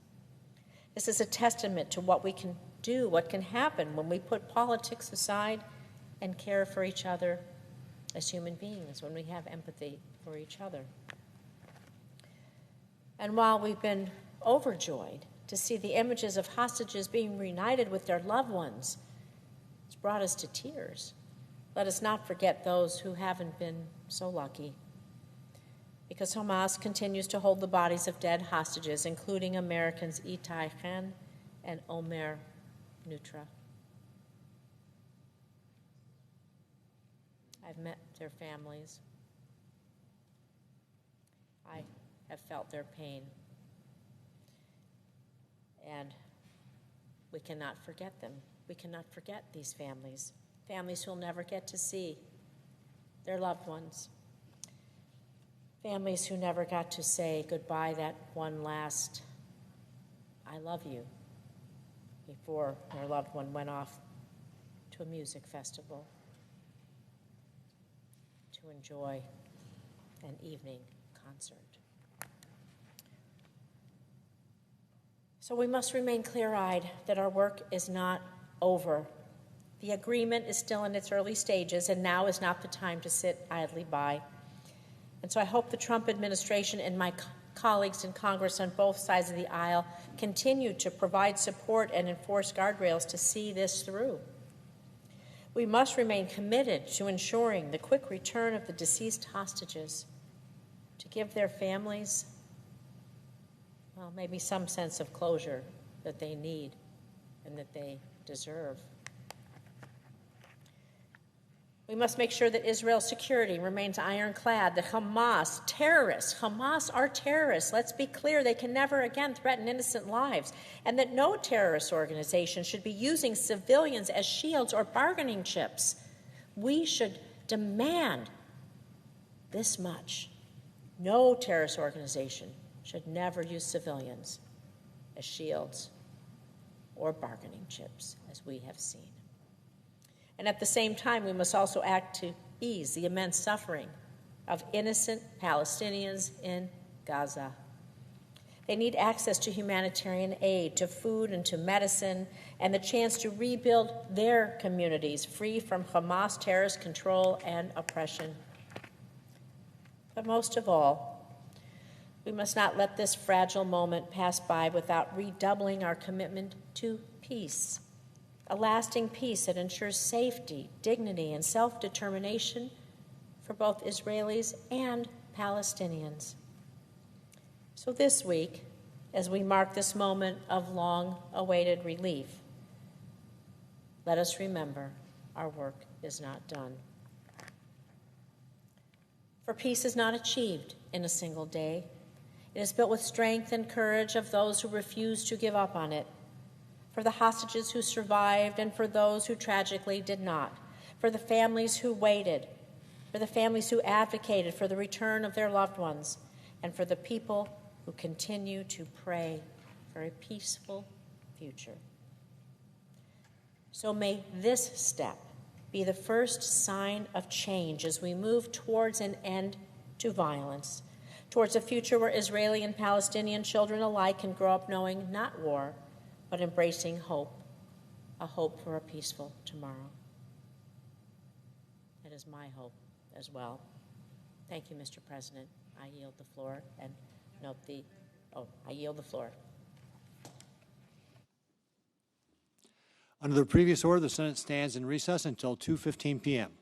This is a testament to what we can do, what can happen when we put politics aside and care for each other as human beings, when we have empathy for each other. And while we've been overjoyed to see the images of hostages being reunited with their loved ones, it's brought us to tears. Let us not forget those who haven't been so lucky, because Hamas continues to hold the bodies of dead hostages, including Americans Itai Khan and Omer Nutra. I've met their families. I have felt their pain. And we cannot forget them. We cannot forget these families, families who will never get to see their loved ones, families who never got to say goodbye, that one last "I love you," before their loved one went off to a music festival to enjoy an evening concert. So we must remain clear-eyed that our work is not over. The agreement is still in its early stages, and now is not the time to sit idly by. And so I hope the Trump administration and my colleagues in Congress on both sides of the aisle continue to provide support and enforce guardrails to see this through. We must remain committed to ensuring the quick return of the deceased hostages, to give their families, well, maybe some sense of closure that they need and that they deserve. We must make sure that Israel's security remains ironclad. The Hamas are terrorists. Let's be clear, they can never again threaten innocent lives. And that no terrorist organization should be using civilians as shields or bargaining chips. We should demand this much. No terrorist organization should never use civilians as shields or bargaining chips, as we have seen. And at the same time, we must also act to ease the immense suffering of innocent Palestinians in Gaza. They need access to humanitarian aid, to food and to medicine, and the chance to rebuild their communities free from Hamas terrorist control and oppression. But most of all, we must not let this fragile moment pass by without redoubling our commitment to peace. A lasting peace that ensures safety, dignity, and self-determination for both Israelis and Palestinians. So this week, as we mark this moment of long-awaited relief, let us remember our work is not done. For peace is not achieved in a single day. It is built with strength and courage of those who refuse to give up on it. For the hostages who survived and for those who tragically did not, for the families who waited, for the families who advocated for the return of their loved ones, and for the people who continue to pray for a peaceful future. So may this step be the first sign of change as we move towards an end to violence, towards a future where Israeli and Palestinian children alike can grow up knowing not war, but embracing hope, a hope for a peaceful tomorrow. It is my hope as well. Thank you, Mr. President. I yield the floor and I yield the floor. Under the previous order, the Senate stands in recess until 2:15 p.m.